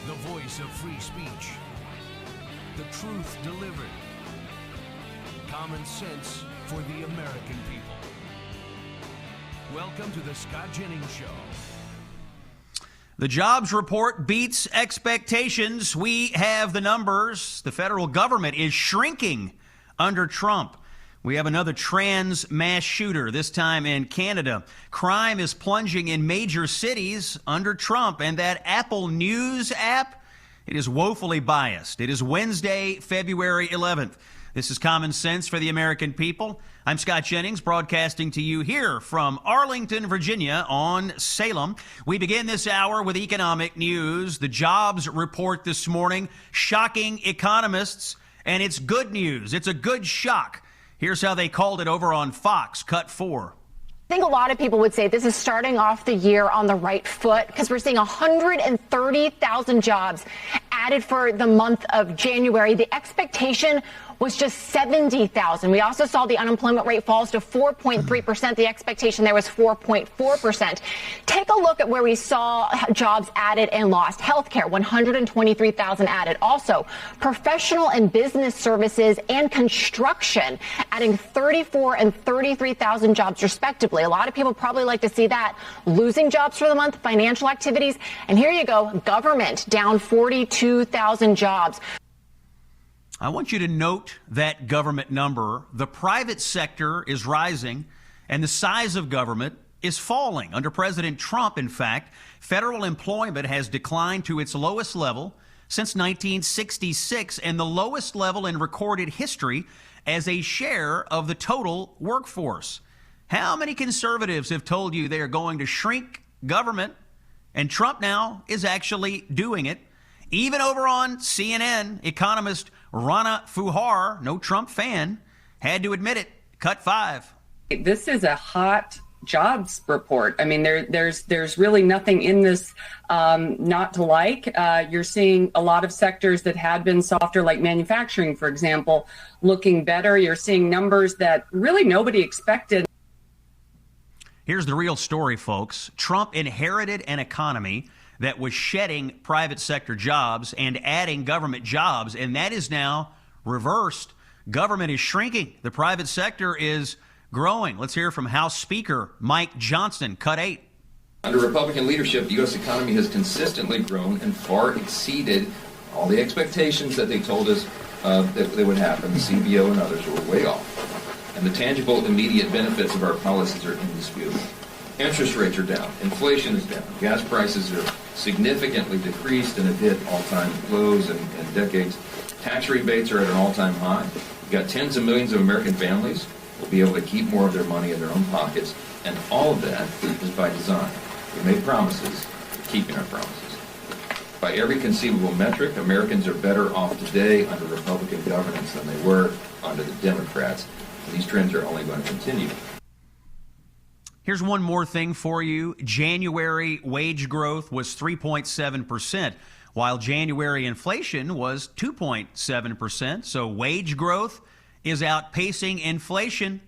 The voice of free speech. The truth delivered. Common sense for the American people. Welcome to the Scott Jennings Show. The jobs report beats expectations. We have the numbers. The federal government is shrinking under Trump. We have another trans mass shooter, this time in Canada. Crime is plunging in major cities under Trump. And that Apple News app, it is woefully biased. It is Wednesday, February 11th. This is Common Sense for the American people. I'm Scott Jennings, broadcasting to you here from Arlington, Virginia on Salem. We begin this hour with economic news. The jobs report this morning, shocking economists, and it's good news. It's a good shock. Here's how they called it over on Fox, Cut 4. I think a lot of people would say this is starting off the year on the right foot because we're seeing 130,000 jobs added for the month of January. The expectation was just 70,000. We also saw the unemployment rate falls to 4.3%. The expectation there was 4.4%. Take a look at where we saw jobs added and lost. Healthcare, 123,000 added. Also, professional and business services and construction, adding 34 and 33,000 jobs respectively. A lot of people probably like to see that. Losing jobs for the month, financial activities. And here you go, government down 42,000 jobs. I want you to note that government number. The private sector is rising, and the size of government is falling. Under President Trump, in fact, federal employment has declined to its lowest level since 1966, and the lowest level in recorded history as a share of the total workforce. How many conservatives have told you they are going to shrink government? And Trump now is actually doing it. Even over on CNN, economist Rana Fuhar, no Trump fan, had to admit it. Cut 5. This is a hot jobs report. I mean, there's really nothing in this not to like. You're seeing a lot of sectors that had been softer, like manufacturing, for example, looking better. You're seeing numbers that really nobody expected. Here's the real story, folks. Trump inherited an economy that was shedding private sector jobs and adding government jobs, and that is now reversed. Government is shrinking. The private sector is growing. Let's hear from House Speaker Mike Johnson, Cut 8. Under Republican leadership, the U.S. economy has consistently grown and far exceeded all the expectations that they told us that they would happen. The CBO and others were way off. And the tangible, immediate benefits of our policies are indisputable. Interest rates are down. Inflation is down. Gas prices are significantly decreased and have hit all-time lows in decades. Tax rebates are at an all-time high. We've got tens of millions of American families will be able to keep more of their money in their own pockets, and all of that is by design. We made promises, we're keeping our promises. By every conceivable metric, Americans are better off today under Republican governance than they were under the Democrats. And these trends are only going to continue. Here's one more thing for you. January wage growth was 3.7%, while January inflation was 2.7%. So wage growth is outpacing inflation.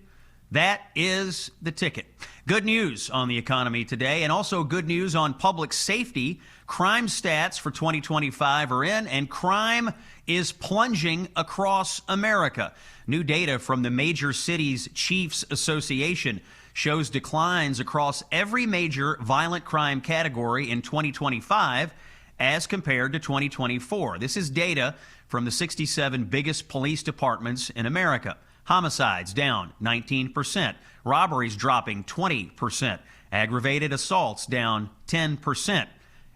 That is the ticket. Good news on the economy today, and also good news on public safety. Crime stats for 2025 are in, and crime is plunging across America. New data from the Major Cities Chiefs Association shows declines across every major violent crime category in 2025 as compared to 2024. This is data from the 67 biggest police departments in America. Homicides down 19%, robberies dropping 20%, aggravated assaults down 10%.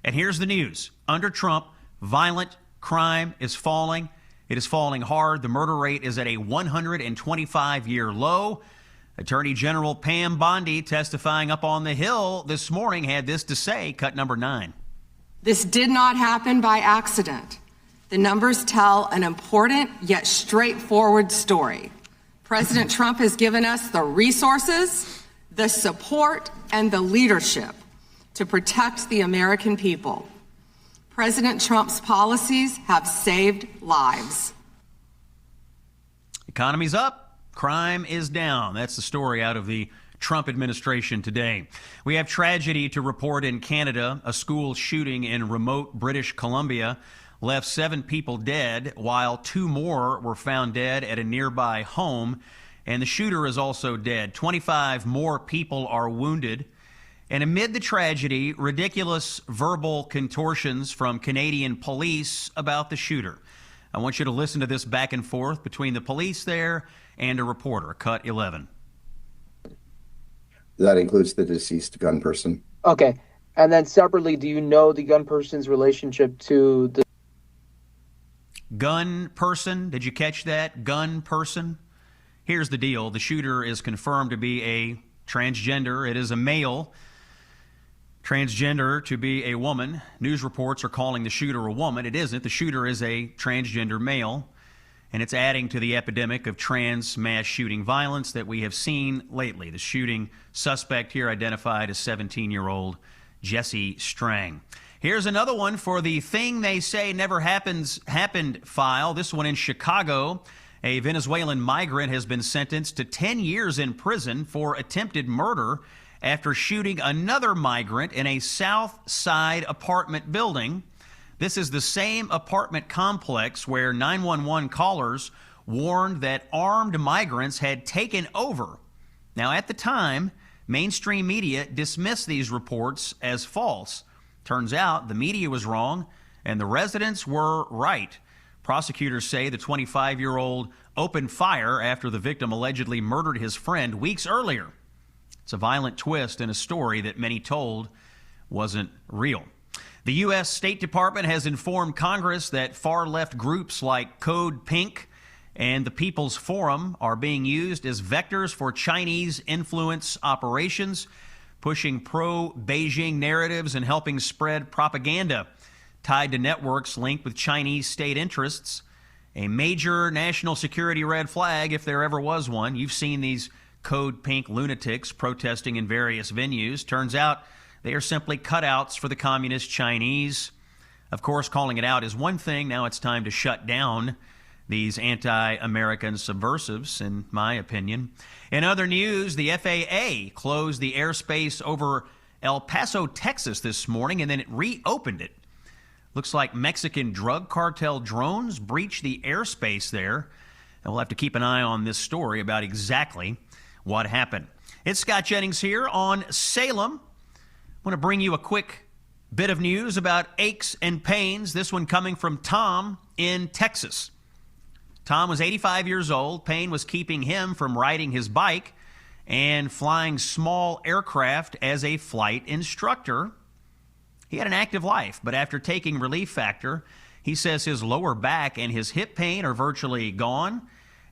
And here's the news. Under Trump, violent crime is falling. It is falling hard. The murder rate is at a 125-year low. Attorney General Pam Bondi, testifying up on the Hill this morning, had this to say, Cut number 9. This did not happen by accident. The numbers tell an important yet straightforward story. President Trump has given us the resources, the support, and the leadership to protect the American people. President Trump's policies have saved lives. Economy's up. Crime is down. That's the story out of the Trump administration today. We have tragedy to report in Canada. A school shooting in remote British Columbia left 7 people dead, while 2 more were found dead at a nearby home, and the shooter is also dead. 25 more people are wounded. And amid the tragedy, ridiculous verbal contortions from Canadian police about the shooter. I want you to listen to this back and forth between the police there and a reporter. Cut 11. That includes the deceased gun person. Okay. And then separately, do you know the gun person's relationship to the gun person? Did you catch that? Gun person? Here's the deal. The shooter is confirmed to be a transgender. It is a male. Transgender to be a woman. News reports are calling the shooter a woman. It isn't. The shooter is a transgender male. And it's adding to the epidemic of trans mass shooting violence that we have seen lately. The shooting suspect here identified as 17-year-old Jesse Strang. Here's another one for the thing they say never happened file. This one in Chicago. A Venezuelan migrant has been sentenced to 10 years in prison for attempted murder after shooting another migrant in a South Side apartment building. This is the same apartment complex where 911 callers warned that armed migrants had taken over. Now, at the time, mainstream media dismissed these reports as false. Turns out the media was wrong and the residents were right. Prosecutors say the 25-year-old opened fire after the victim allegedly murdered his friend weeks earlier. It's a violent twist in a story that many told wasn't real. The U.S. State Department has informed Congress that far-left groups like Code Pink and the People's Forum are being used as vectors for Chinese influence operations, pushing pro-Beijing narratives and helping spread propaganda tied to networks linked with Chinese state interests. A major national security red flag, if there ever was one. You've seen these Code Pink lunatics protesting in various venues. Turns out they are simply cutouts for the communist Chinese. Of course, calling it out is one thing. Now it's time to shut down these anti-American subversives, in my opinion. In other news, the FAA closed the airspace over El Paso, Texas this morning, and then it reopened it. Looks like Mexican drug cartel drones breached the airspace there. And we'll have to keep an eye on this story about exactly what happened. It's Scott Jennings here on Salem. I want to bring you a quick bit of news about aches and pains. This one coming from Tom in Texas. Tom was 85 years old. Pain was keeping him from riding his bike and flying small aircraft as a flight instructor. He had an active life, but after taking Relief Factor, he says his lower back and his hip pain are virtually gone,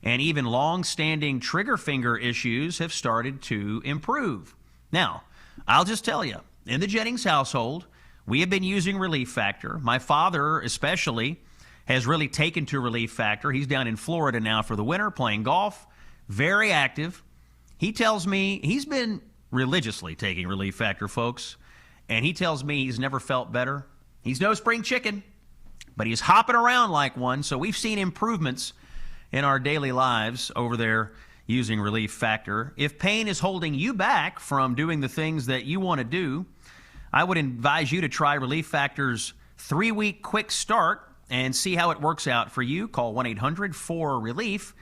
and even long-standing trigger finger issues have started to improve. Now, I'll just tell you, in the Jennings household, we have been using Relief Factor. My father especially has really taken to Relief Factor. He's down in Florida now for the winter playing golf, very active. He tells me he's been religiously taking Relief Factor, folks, and he tells me he's never felt better. He's no spring chicken, but he's hopping around like one, so we've seen improvements in our daily lives over there using Relief Factor. If pain is holding you back from doing the things that you want to do, I would advise you to try Relief Factor's 3-week quick start and see how it works out for you. Call 1-800-4RELIEF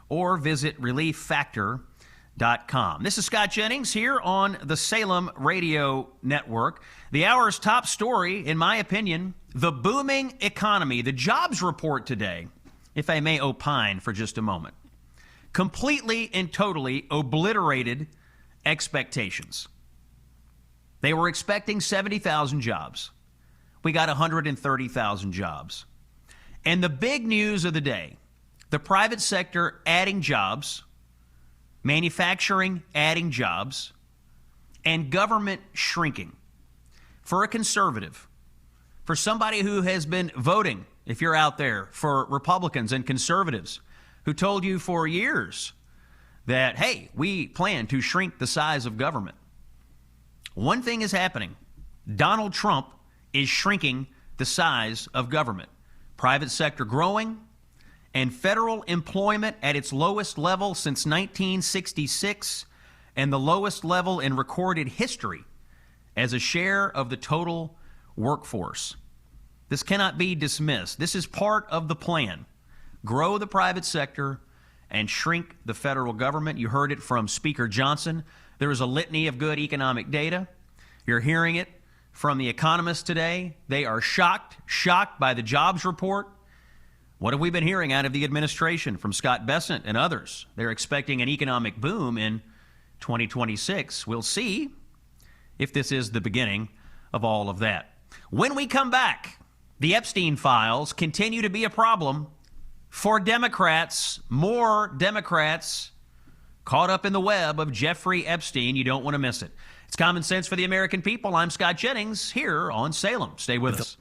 or visit relieffactor.com. This is Scott Jennings here on the Salem Radio Network. The hour's top story, in my opinion, the booming economy. The jobs report today, if I may opine for just a moment, completely and totally obliterated expectations. They were expecting 70,000 jobs. We got 130,000 jobs. And the big news of the day, the private sector adding jobs, manufacturing adding jobs, and government shrinking. For a conservative, for somebody who has been voting, if you're out there, for Republicans and conservatives who told you for years that, hey, we plan to shrink the size of government. One thing is happening. Donald Trump is shrinking the size of government. Private sector growing, and federal employment at its lowest level since 1966, and the lowest level in recorded history as a share of the total workforce. This cannot be dismissed. This is part of the plan. Grow the private sector and shrink the federal government. You heard it from Speaker Johnson. There is a litany of good economic data. You're hearing it from the economists today. They are shocked by the jobs report. What have we been hearing out of the administration from Scott Bessent and others? They're expecting an economic boom in 2026. We'll see if this is the beginning of all of that. When we come back, the Epstein files continue to be a problem for Democrats. More Democrats caught up in the web of Jeffrey Epstein. You don't want to miss it. It's Common Sense for the American People. I'm Scott Jennings here on Salem. Stay with us.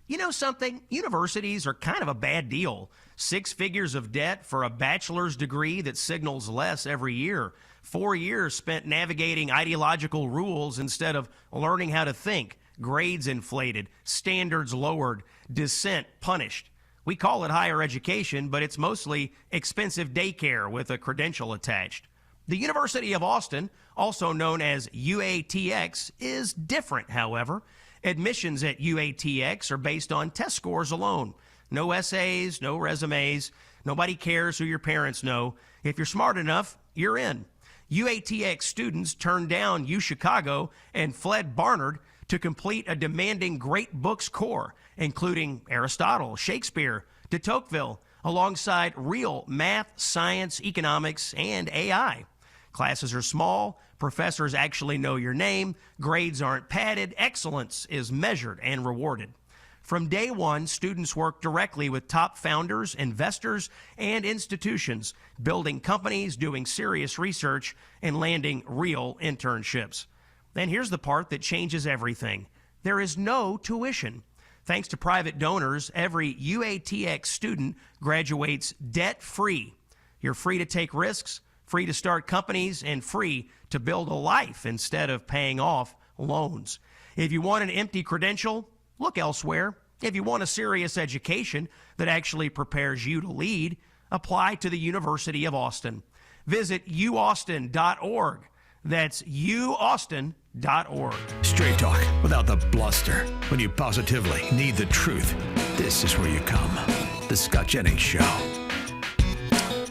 You know something? Universities are kind of a bad deal. 6 figures of debt for a bachelor's degree that signals less every year. 4 years spent navigating ideological rules instead of learning how to think. Grades inflated, standards lowered, dissent punished. We call it higher education, but it's mostly expensive daycare with a credential attached. The University of Austin, also known as UATX, is different, however. Admissions at UATX are based on test scores alone. No essays, no resumes. Nobody cares who your parents know. If you're smart enough, you're in. UATX students turned down UChicago and fled Barnard to complete a demanding great books core, including Aristotle, Shakespeare, de Tocqueville, alongside real math, science, economics, and AI. Classes are small, professors actually know your name, grades aren't padded, excellence is measured and rewarded. From day one, students work directly with top founders, investors, and institutions, building companies, doing serious research, and landing real internships. Then here's the part that changes everything. There is no tuition. Thanks to private donors, every UATX student graduates debt-free. You're free to take risks, free to start companies, and free to build a life instead of paying off loans. If you want an empty credential, look elsewhere. If you want a serious education that actually prepares you to lead, apply to the University of Austin. Visit uaustin.org. That's uaustin.org. Straight talk without the bluster. When you positively need the truth, this is where you come. The Scott Jennings Show.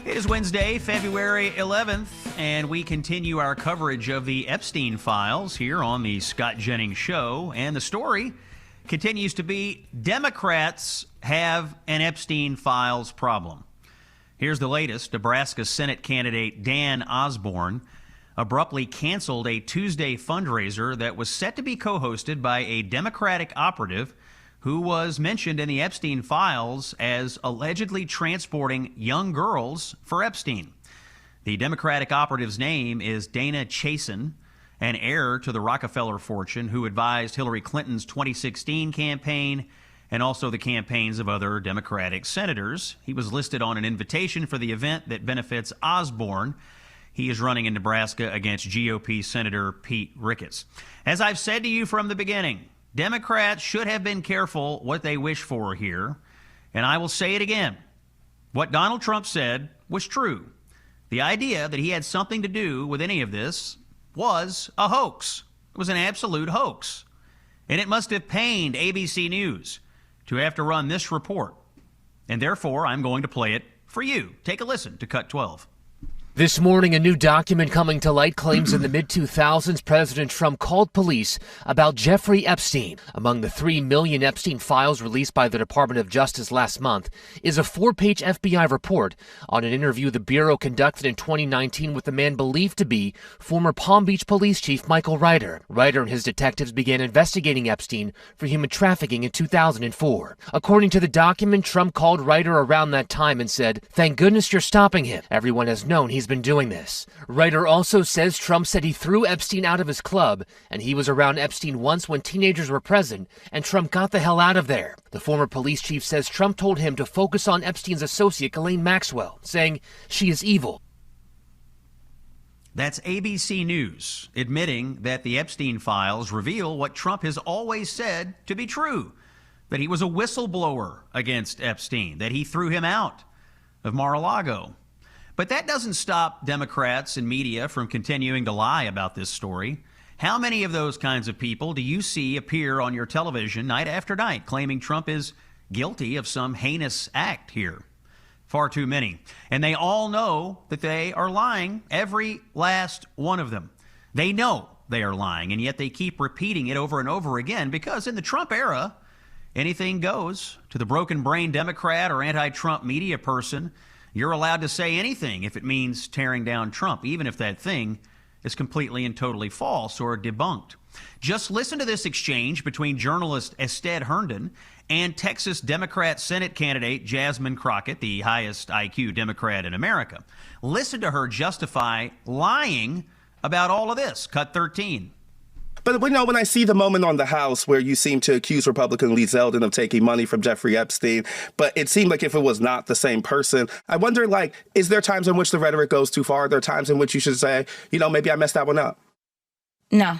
It is Wednesday, February 11th, and we continue our coverage of the Epstein files here on the Scott Jennings Show. And the story continues to be Democrats have an Epstein files problem. Here's the latest. Nebraska Senate candidate Dan Osborne abruptly canceled a Tuesday fundraiser that was set to be co-hosted by a Democratic operative who was mentioned in the Epstein files as allegedly transporting young girls for Epstein. The Democratic operative's name is Dana Chasen, an heir to the Rockefeller fortune who advised Hillary Clinton's 2016 campaign and also the campaigns of other Democratic senators. He was listed on an invitation for the event that benefits Osborne. He is running in Nebraska against GOP Senator Pete Ricketts. As I've said to you from the beginning, Democrats should have been careful what they wish for here. And I will say it again. What Donald Trump said was true. The idea that he had something to do with any of this was a hoax. It was an absolute hoax. And it must have pained ABC News to have to run this report. And therefore, I'm going to play it for you. Take a listen to Cut 12. This morning, a new document coming to light claims in the mid-2000s, President Trump called police about Jeffrey Epstein. Among the 3 million Epstein files released by the Department of Justice last month is a 4-page FBI report on an interview the Bureau conducted in 2019 with the man believed to be former Palm Beach Police Chief Michael Ryder. Ryder and his detectives began investigating Epstein for human trafficking in 2004. According to the document, Trump called Ryder around that time and said, "Thank goodness you're stopping him. Everyone has known he's been doing this." Ryder also says Trump said he threw Epstein out of his club, and he was around Epstein once when teenagers were present, and Trump got the hell out of there. The former police chief says Trump told him to focus on Epstein's associate Ghislaine Maxwell, saying she is evil. That's ABC News admitting that the Epstein files reveal what Trump has always said to be true, that he was a whistleblower against Epstein, that he threw him out of Mar-a-Lago. But that doesn't stop Democrats and media from continuing to lie about this story. How many of those kinds of people do you see appear on your television night after night claiming Trump is guilty of some heinous act here? Far too many. And they all know that they are lying, every last one of them. They know they are lying, and yet they keep repeating it over and over again because in the Trump era, anything goes. To the broken-brained Democrat or anti-Trump media person, you're allowed to say anything if it means tearing down Trump, even if that thing is completely and totally false or debunked. Just listen to this exchange between journalist Ested Herndon and Texas Democrat Senate candidate Jasmine Crockett, the highest IQ Democrat in America. Listen to her justify lying about all of this. Cut 13. But when I see the moment on the House where you seem to accuse Republican Lee Zeldin of taking money from Jeffrey Epstein, but it seemed like if it was not the same person, I wonder, is there times in which the rhetoric goes too far? Are there times in which you should say, maybe I messed that one up? No,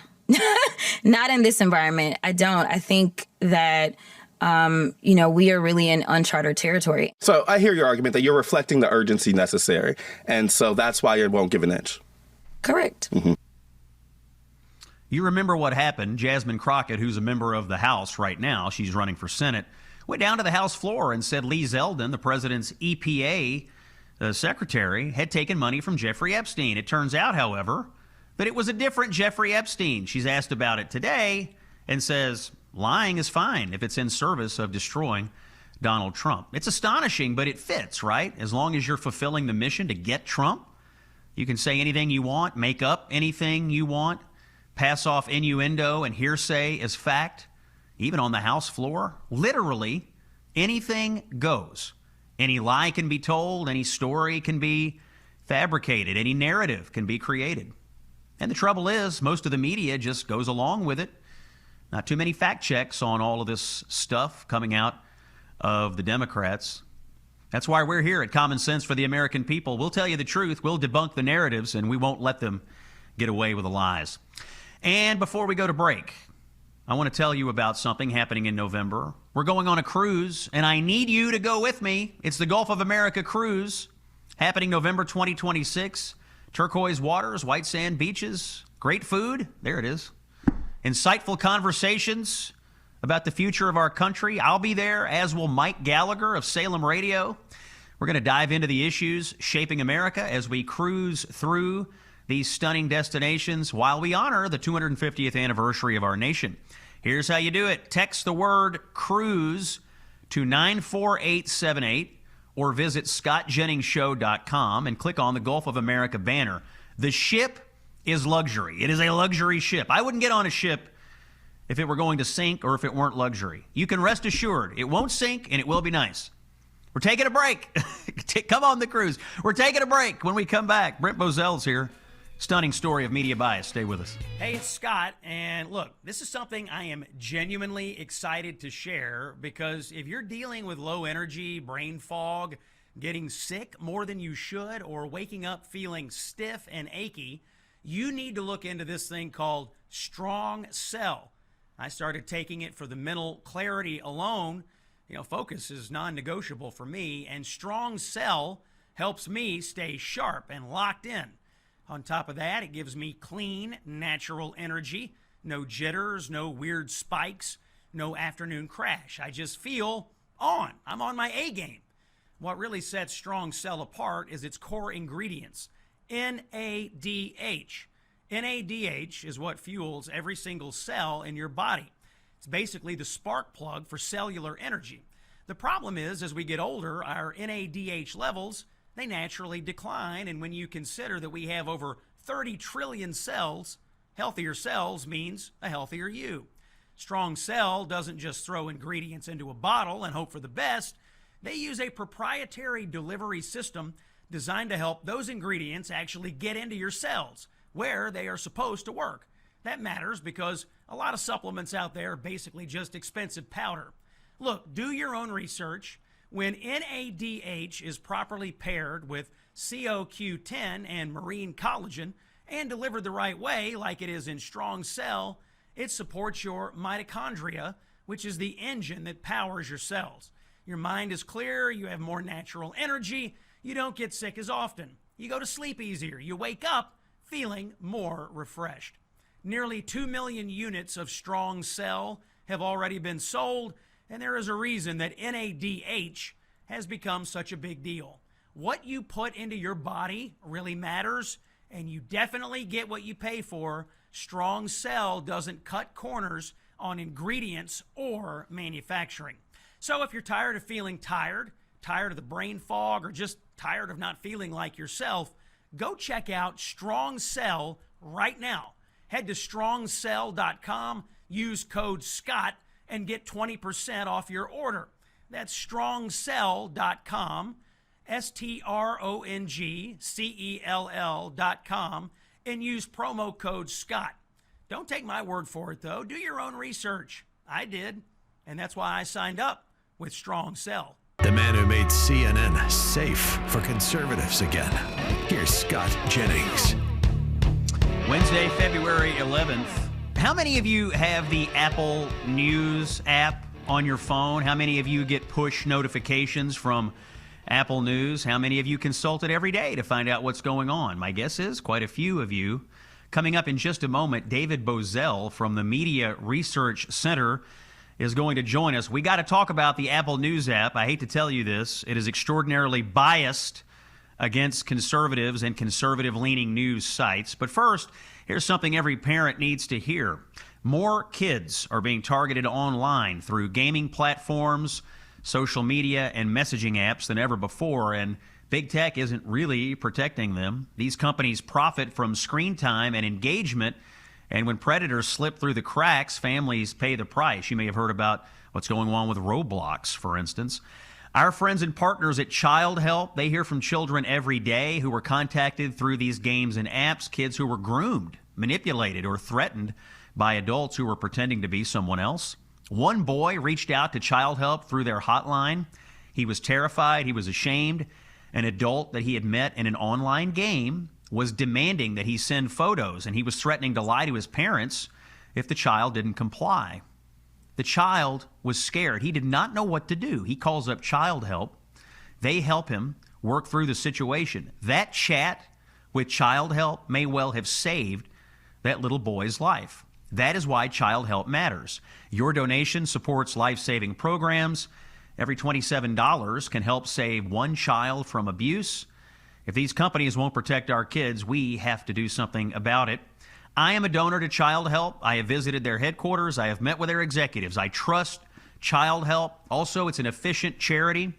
not in this environment. I don't. I think that, we are really in uncharted territory. So I hear your argument that you're reflecting the urgency necessary. And so that's why you won't give an inch. Correct. Mm-hmm. You remember what happened. Jasmine Crockett, who's a member of the House right now, she's running for Senate, went down to the House floor and said Lee Zeldin, the president's EPA secretary, had taken money from Jeffrey Epstein. It turns out, however, that it was a different Jeffrey Epstein. She's asked about it today and says lying is fine if it's in service of destroying Donald Trump. It's astonishing, but it fits, right? As long as you're fulfilling the mission to get Trump, you can say anything you want, make up anything you want, pass off innuendo and hearsay as fact, even on the House floor. Literally, anything goes. Any lie can be told, any story can be fabricated, any narrative can be created. And the trouble is, most of the media just goes along with it. Not too many fact checks on all of this stuff coming out of the Democrats. That's why we're here at Common Sense for the American People. We'll tell you the truth, we'll debunk the narratives, and we won't let them get away with the lies. And before we go to break, I want to tell you about something happening in November. We're going on a cruise, and I need you to go with me. It's the Gulf of America cruise, happening November 2026. Turquoise waters, white sand beaches, great food. There it is. Insightful conversations about the future of our country. I'll be there, as will Mike Gallagher of Salem Radio. We're going to dive into the issues shaping America as we cruise through these stunning destinations while we honor the 250th anniversary of our nation. Here's how you do it. Text the word cruise to 94878 or visit scottjenningsshow.com and click on the Gulf of America banner. The ship is luxury. It is a luxury ship. I wouldn't get on a ship if it were going to sink or if it weren't luxury. You can rest assured it won't sink and it will be nice. We're taking a break. Come on the cruise. We're taking a break. When we come back, Brent Bozell's here. Stunning story of media bias. Stay with us. Hey, it's Scott, and look, this is something I am genuinely excited to share because if you're dealing with low energy, brain fog, getting sick more than you should, or waking up feeling stiff and achy, you need to look into this thing called Strong Cell. I started taking it for the mental clarity alone. Focus is non-negotiable for me, and Strong Cell helps me stay sharp and locked in. On top of that, it gives me clean, natural energy, no jitters, no weird spikes, no afternoon crash. I just feel on. I'm on my A game. What really sets Strong Cell apart is its core ingredients, NADH. NADH is what fuels every single cell in your body. It's basically the spark plug for cellular energy. The problem is, as we get older, our NADH levels, they naturally decline, and when you consider that we have over 30 trillion cells, healthier cells means a healthier you. Strong Cell doesn't just throw ingredients into a bottle and hope for the best. They use a proprietary delivery system designed to help those ingredients actually get into your cells where they are supposed to work. That matters because a lot of supplements out there are basically just expensive powder. Look, do your own research. When NADH is properly paired with CoQ10 and marine collagen and delivered the right way, like it is in Strong Cell, it supports your mitochondria, which is the engine that powers your cells. Your mind is clear, you have more natural energy, you don't get sick as often. you go to sleep easier. You wake up feeling more refreshed. Nearly 2 million units of Strong Cell have already been sold, and there is a reason that NADH has become such a big deal. What you put into your body really matters, and you definitely get what you pay for. Strong Cell doesn't cut corners on ingredients or manufacturing. So if you're tired of feeling tired of the brain fog, or just tired of not feeling like yourself, go check out Strong Cell right now. Head to strongcell.com, use code SCOTT, and get 20% off your order. That's strongcell.com, strongcell.com, and use promo code SCOTT. Don't take my word for it, though. Do your own research. I did, and that's why I signed up with Strong Cell. The man who made CNN safe for conservatives again. Here's Scott Jennings. Wednesday, February 11th. How many of you have the Apple News app on your phone? How many of you get push notifications from Apple News? How many of you consult it every day to find out what's going on? My guess is quite a few of you. Coming up in just a moment, David Bozell from the Media Research Center is going to join us. We got to talk about the Apple News app. I hate to tell you this. It is extraordinarily biased against conservatives and conservative-leaning news sites. But first, here's something every parent needs to hear. More kids are being targeted online through gaming platforms, social media, and messaging apps than ever before, and big tech isn't really protecting them. These companies profit from screen time and engagement, and when predators slip through the cracks, families pay the price. You may have heard about what's going on with Roblox, for instance. Our friends and partners at Child Help, they hear from children every day who were contacted through these games and apps, kids who were groomed, manipulated, or threatened by adults who were pretending to be someone else. One boy reached out to Child Help through their hotline. He was terrified. He was ashamed. An adult that he had met in an online game was demanding that he send photos, and he was threatening to lie to his parents if the child didn't comply. The child was scared. He did not know what to do. He calls up Child Help. They help him work through the situation. That chat with Child Help may well have saved that little boy's life. That is why Child Help matters. Your donation supports life-saving programs. Every $27 can help save one child from abuse. If these companies won't protect our kids, we have to do something about it. I am a donor to Child Help. I have visited their headquarters. I have met with their executives. I trust Child Help. Also, it's an efficient charity.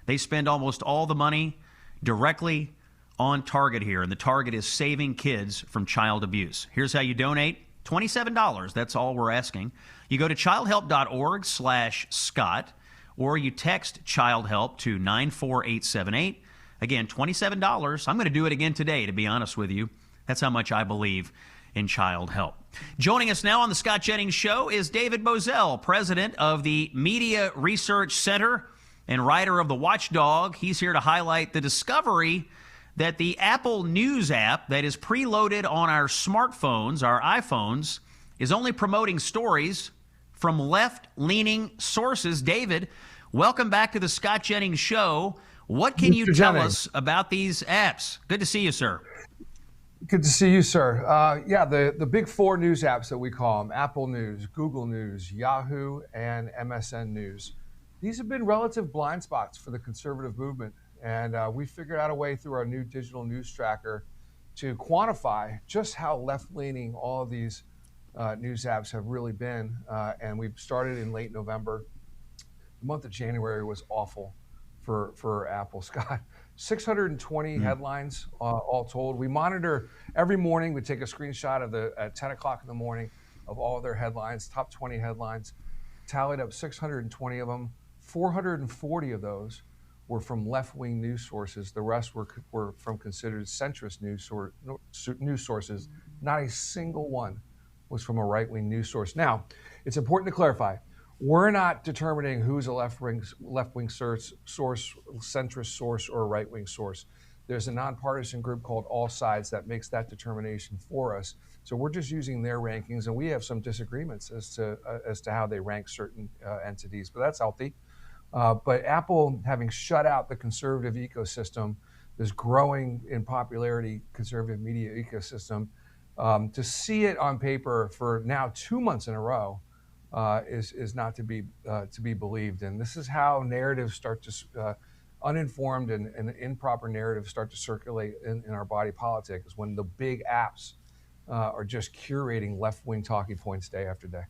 They spend almost all the money directly on target here, and the target is saving kids from child abuse. Here's how you donate. $27. That's all we're asking. You go to childhelp.org/Scott, or you text Child Help to 94878. Again, $27. I'm going to do it again today, to be honest with you. That's how much I believe in Child Help. Joining us now on the Scott Jennings Show is David Bozell, president of the Media Research Center and writer of The Watchdog. He's here to highlight the discovery that the Apple News app that is preloaded on our smartphones, our iPhones, is only promoting stories from left-leaning sources. David, welcome back to the Scott Jennings Show. What can you tell us about these apps? Good to see you, sir. Good to see you, sir. The big four news apps that we call them, Apple News, Google News, Yahoo, and MSN News. These have been relative blind spots for the conservative movement. And we figured out a way through our new digital news tracker to quantify just how left-leaning all of these news apps have really been. And we started in late November. The month of January was awful for Apple, Scott. 620 headlines all told. We monitor every morning. We take a screenshot of at 10 o'clock in the morning of all of their headlines, top 20 headlines, tallied up 620 of them. 440 of those were from left-wing news sources. The rest were from considered centrist news sources. Not a single one was from a right-wing news source. Now, it's important to clarify, we're not determining who's a left-wing source, centrist source, or a right-wing source. There's a nonpartisan group called All Sides that makes that determination for us. So we're just using their rankings, and we have some disagreements as to how they rank certain entities, but that's healthy. But Apple, having shut out the conservative ecosystem, this growing in popularity conservative media ecosystem, to see it on paper for now 2 months in a row is not to be believed. And this is how narratives start to uninformed and improper narratives start to circulate in our body politic, is when the big apps are just curating left-wing talking points day after day.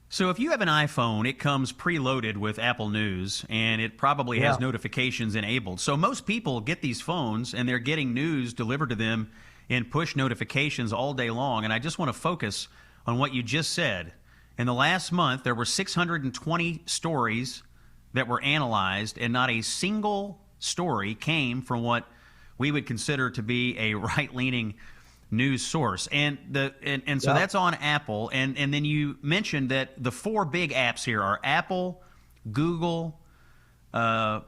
So if you have an iPhone, it comes preloaded with Apple News, and it probably has notifications enabled. So most people get these phones, and they're getting news delivered to them in push notifications all day long. And I just want to focus on what you just said. In the last month, there were 620 stories that were analyzed, and not a single story came from what we would consider to be a right-leaning news source. And so that's on Apple. And then you mentioned that the 4 big apps here are Apple, Google, Yahoo,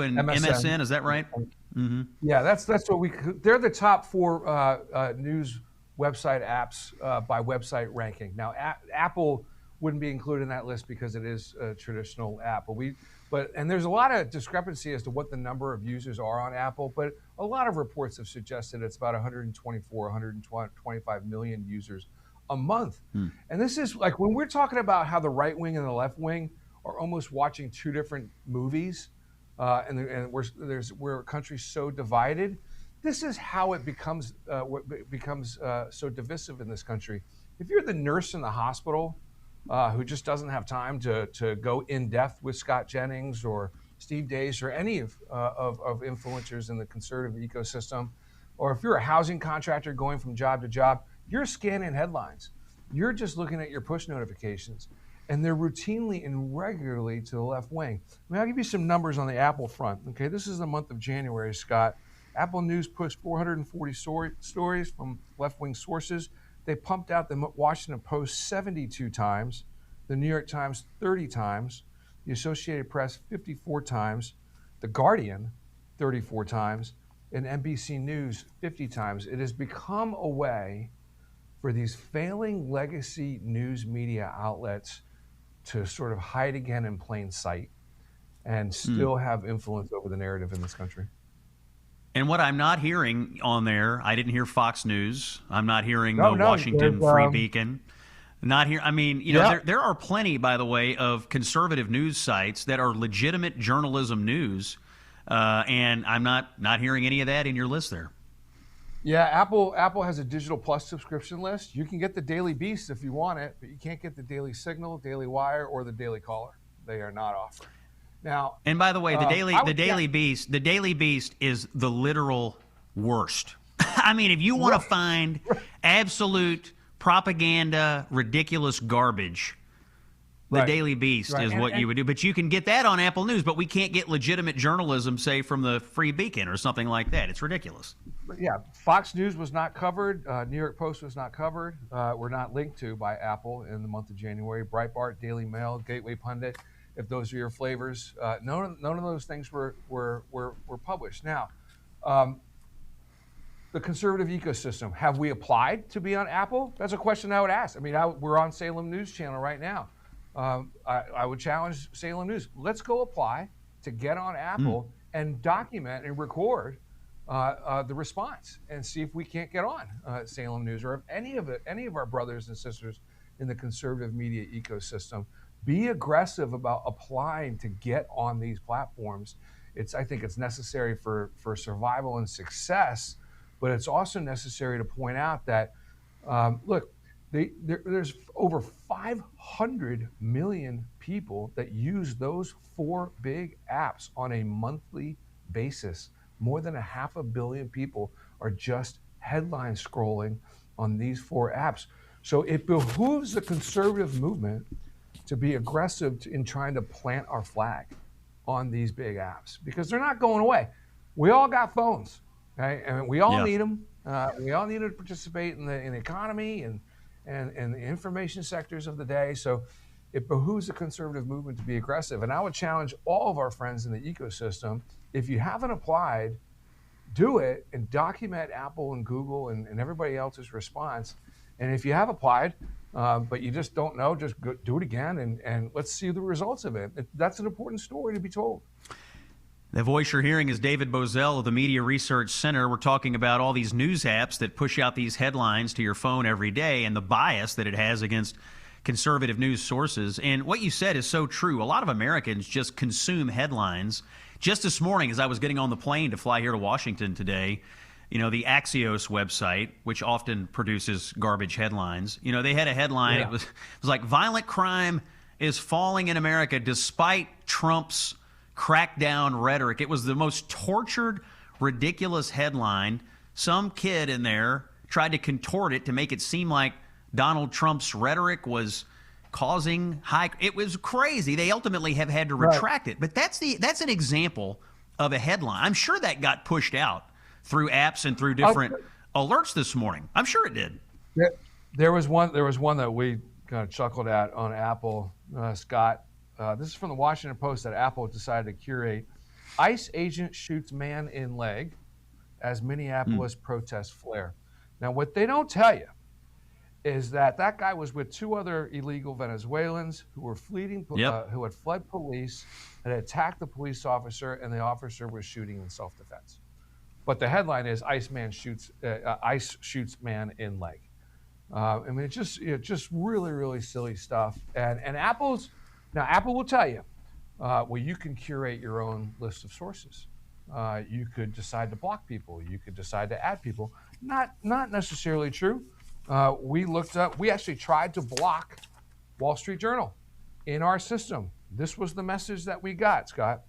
and MSN. Is that right? Mm-hmm. Yeah, that's what they're the top 4 news website apps by website ranking. Now, Apple wouldn't be included in that list because it is a traditional app. And there's a lot of discrepancy as to what the number of users are on Apple, but a lot of reports have suggested it's about 124, 125 million users a month. And this is like when we're talking about how the right wing and the left wing are almost watching 2 different movies, and we're a country so divided. This is how it becomes so divisive in this country. If you're the nurse in the hospital who just doesn't have time to go in depth with Scott Jennings or Steve Deace or any of influencers in the conservative ecosystem, or if you're a housing contractor going from job to job, you're scanning headlines. You're just looking at your push notifications, and they're routinely and regularly to the left wing. I'll give you some numbers on the Apple front. Okay, this is the month of January, Scott. Apple News pushed 440 stories from left-wing sources. They pumped out the Washington Post 72 times, the New York Times 30 times, the Associated Press 54 times, the Guardian 34 times, and NBC News 50 times. It has become a way for these failing legacy news media outlets to sort of hide again in plain sight and still have influence over the narrative in this country. And what I'm not hearing on there, I didn't hear Fox News. I'm not hearing the Washington Free Beacon. Not here. I mean, there are plenty, by the way, of conservative news sites that are legitimate journalism news, and I'm not hearing any of that in your list there. Yeah, Apple has a Digital Plus subscription list. You can get the Daily Beast if you want it, but you can't get the Daily Signal, Daily Wire, or the Daily Caller. They are not offered. Now, and by the way, the Daily Beast is the literal worst. I mean, if you want to find absolute propaganda, ridiculous garbage, the Daily Beast is what you would do. But you can get that on Apple News, but we can't get legitimate journalism, say, from the Free Beacon or something like that. It's ridiculous. Yeah, Fox News was not covered. New York Post was not covered. We're not linked to by Apple in the month of January. Breitbart, Daily Mail, Gateway Pundit, if those are your flavors. None of those things were published. Now, the conservative ecosystem, have we applied to be on Apple? That's a question I would ask. I mean, we're on Salem News Channel right now. I would challenge Salem News. Let's go apply to get on Apple and document and record the response and see if we can't get on Salem News, or if any of our brothers and sisters in the conservative media ecosystem. Be aggressive about applying to get on these platforms. I think it's necessary for survival and success, but it's also necessary to point out that, look, there's over 500 million people that use those 4 big apps on a monthly basis. More than 500 million people are just headline scrolling on these 4 apps. So it behooves the conservative movement to be aggressive in trying to plant our flag on these big apps, because they're not going away. We all got phones, okay? And we all need them. We all need to participate in the economy and the information sectors of the day. So it behooves the conservative movement to be aggressive. And I would challenge all of our friends in the ecosystem, if you haven't applied, do it and document Apple and Google and everybody else's response. And if you have applied, but you just don't know, just do it again and let's see the results of it. That's an important story to be told. The voice you're hearing is David Bozell of the Media Research Center. We're talking about all these news apps that push out these headlines to your phone every day and the bias that it has against conservative news sources. And what you said is so true. A lot of Americans just consume headlines. Just this morning, as I was getting on the plane to fly here to Washington today, you know, the Axios website, which often produces garbage headlines, you know, they had a headline. It was like, violent crime is falling in America despite Trump's crackdown rhetoric. It was the most tortured, ridiculous headline. Some kid in there tried to contort it to make it seem like Donald Trump's rhetoric was causing high. It was crazy. They ultimately have had to retract it. But that's an example of a headline. I'm sure that got pushed out through apps and through different alerts this morning. I'm sure it did. There was one that we kind of chuckled at on Apple, Scott. This is from the Washington Post that Apple decided to curate. ICE agent shoots man in leg as Minneapolis protests flare. Now, what they don't tell you is that guy was with two other illegal Venezuelans who were who had fled police and had attacked the police officer, and the officer was shooting in self-defense. But the headline is ICE shoots man in leg. I mean, it's just really, really silly stuff. And Apple will tell you, well, you can curate your own list of sources. You could decide to block people. You could decide to add people. Not necessarily true. We actually tried to block Wall Street Journal in our system. This was the message that we got, Scott.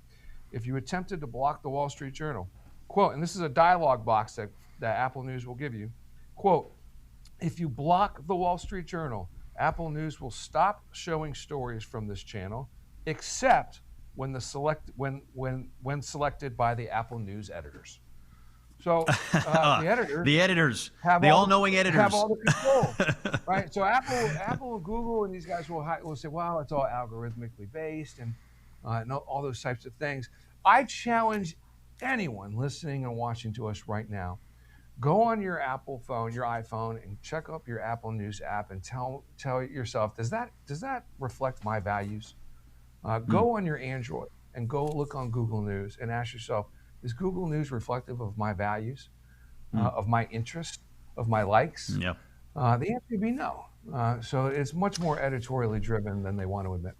If you attempted to block the Wall Street Journal, quote, and this is a dialogue box that Apple News will give you, quote, if you block the Wall Street Journal, Apple News will stop showing stories from this channel, except when selected by the Apple News editors. So the editors, the all-knowing editors, have all the control, right? So Apple and Google and these guys will say, "Well, it's all algorithmically based," and all those types of things. I challenge anyone listening and watching to us right now, go on your Apple phone, your iPhone, and check up your Apple News app and tell yourself, does that reflect my values? Go on your Android and go look on Google News and ask yourself, is Google News reflective of my values, of my interest, of my likes? Yeah. The answer would be no. So it's much more editorially driven than they want to admit.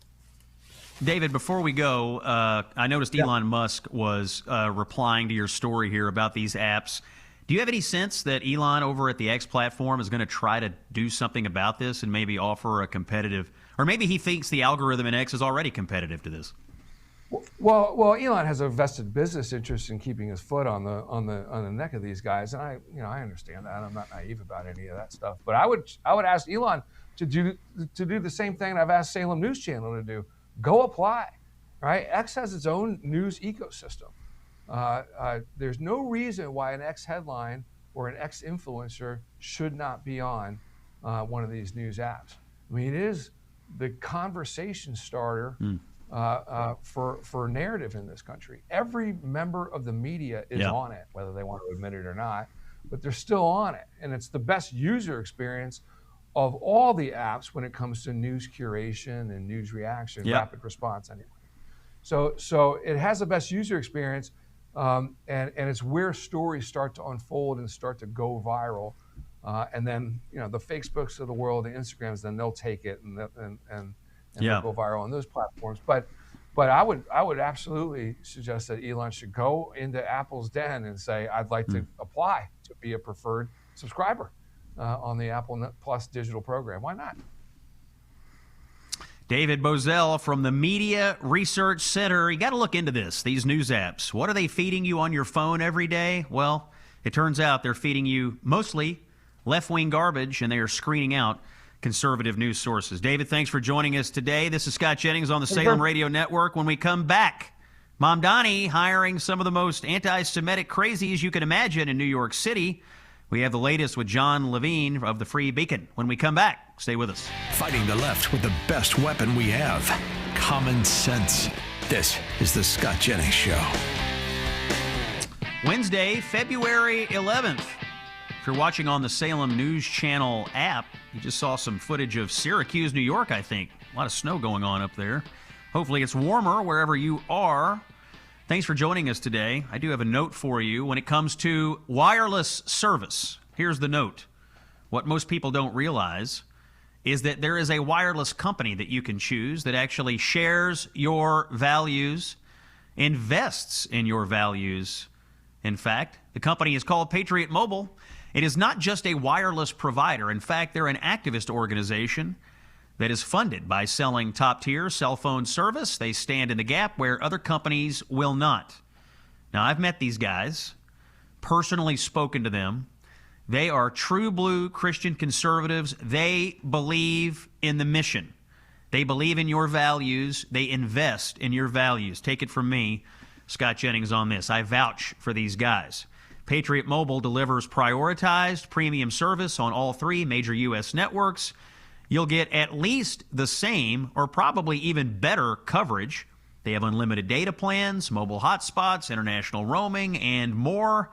David, before we go, I noticed Elon Musk was replying to your story here about these apps. Do you have any sense that Elon over at the X platform is going to try to do something about this and maybe offer a competitive, or maybe he thinks the algorithm in X is already competitive to this? Well, Elon has a vested business interest in keeping his foot on the neck of these guys, and I understand that. I'm not naive about any of that stuff. But I would ask Elon to do the same thing I've asked Salem News Channel to do. Go apply, right? X has its own news ecosystem. There's no reason why an X headline or an X influencer should not be on one of these news apps. I mean, it is the conversation starter for narrative in this country. Every member of the media is on it, whether they want to admit it or not, but they're still on it. And it's the best user experience of all the apps when it comes to news curation and news reaction, rapid response anyway. So it has the best user experience, and it's where stories start to unfold and start to go viral. And then, the Facebooks of the world, the Instagrams, then they'll take it and they'll go viral on those platforms. But I would absolutely suggest that Elon should go into Apple's den and say, I'd like to apply to be a preferred subscriber on the Apple Plus digital program. Why not? David Bozell from the Media Research Center. You got to look into this, these news apps. What are they feeding you on your phone every day? Well, it turns out they're feeding you mostly left-wing garbage, and they are screening out conservative news sources. David, thanks for joining us today. This is Scott Jennings on the Salem Radio Network. When we come back, Mamdani hiring some of the most anti-Semitic crazies you can imagine in New York City. We have the latest with John Levine of the Free Beacon. When we come back, stay with us. Fighting the left with the best weapon we have, common sense. This is the Scott Jennings Show. Wednesday, February 11th. If you're watching on the Salem News Channel app, you just saw some footage of Syracuse, New York, I think. A lot of snow going on up there. Hopefully it's warmer wherever you are. Thanks for joining us today. I do have a note for you when it comes to wireless service. Here's the note. What most people don't realize is that there is a wireless company that you can choose that actually shares your values, invests in your values. In fact, the company is called Patriot Mobile. It is not just a wireless provider. In fact, they're an activist organization that is funded by selling top-tier cell phone service. They stand in the gap where other companies will not. Now, I've met these guys, personally spoken to them. They are true blue Christian conservatives. They believe in the mission. They believe in your values. They invest in your values. Take it from me, Scott Jennings, on this. I vouch for these guys. Patriot Mobile delivers prioritized premium service on all 3 major U.S. networks. You'll get at least the same or probably even better coverage. They have unlimited data plans, mobile hotspots, international roaming, and more.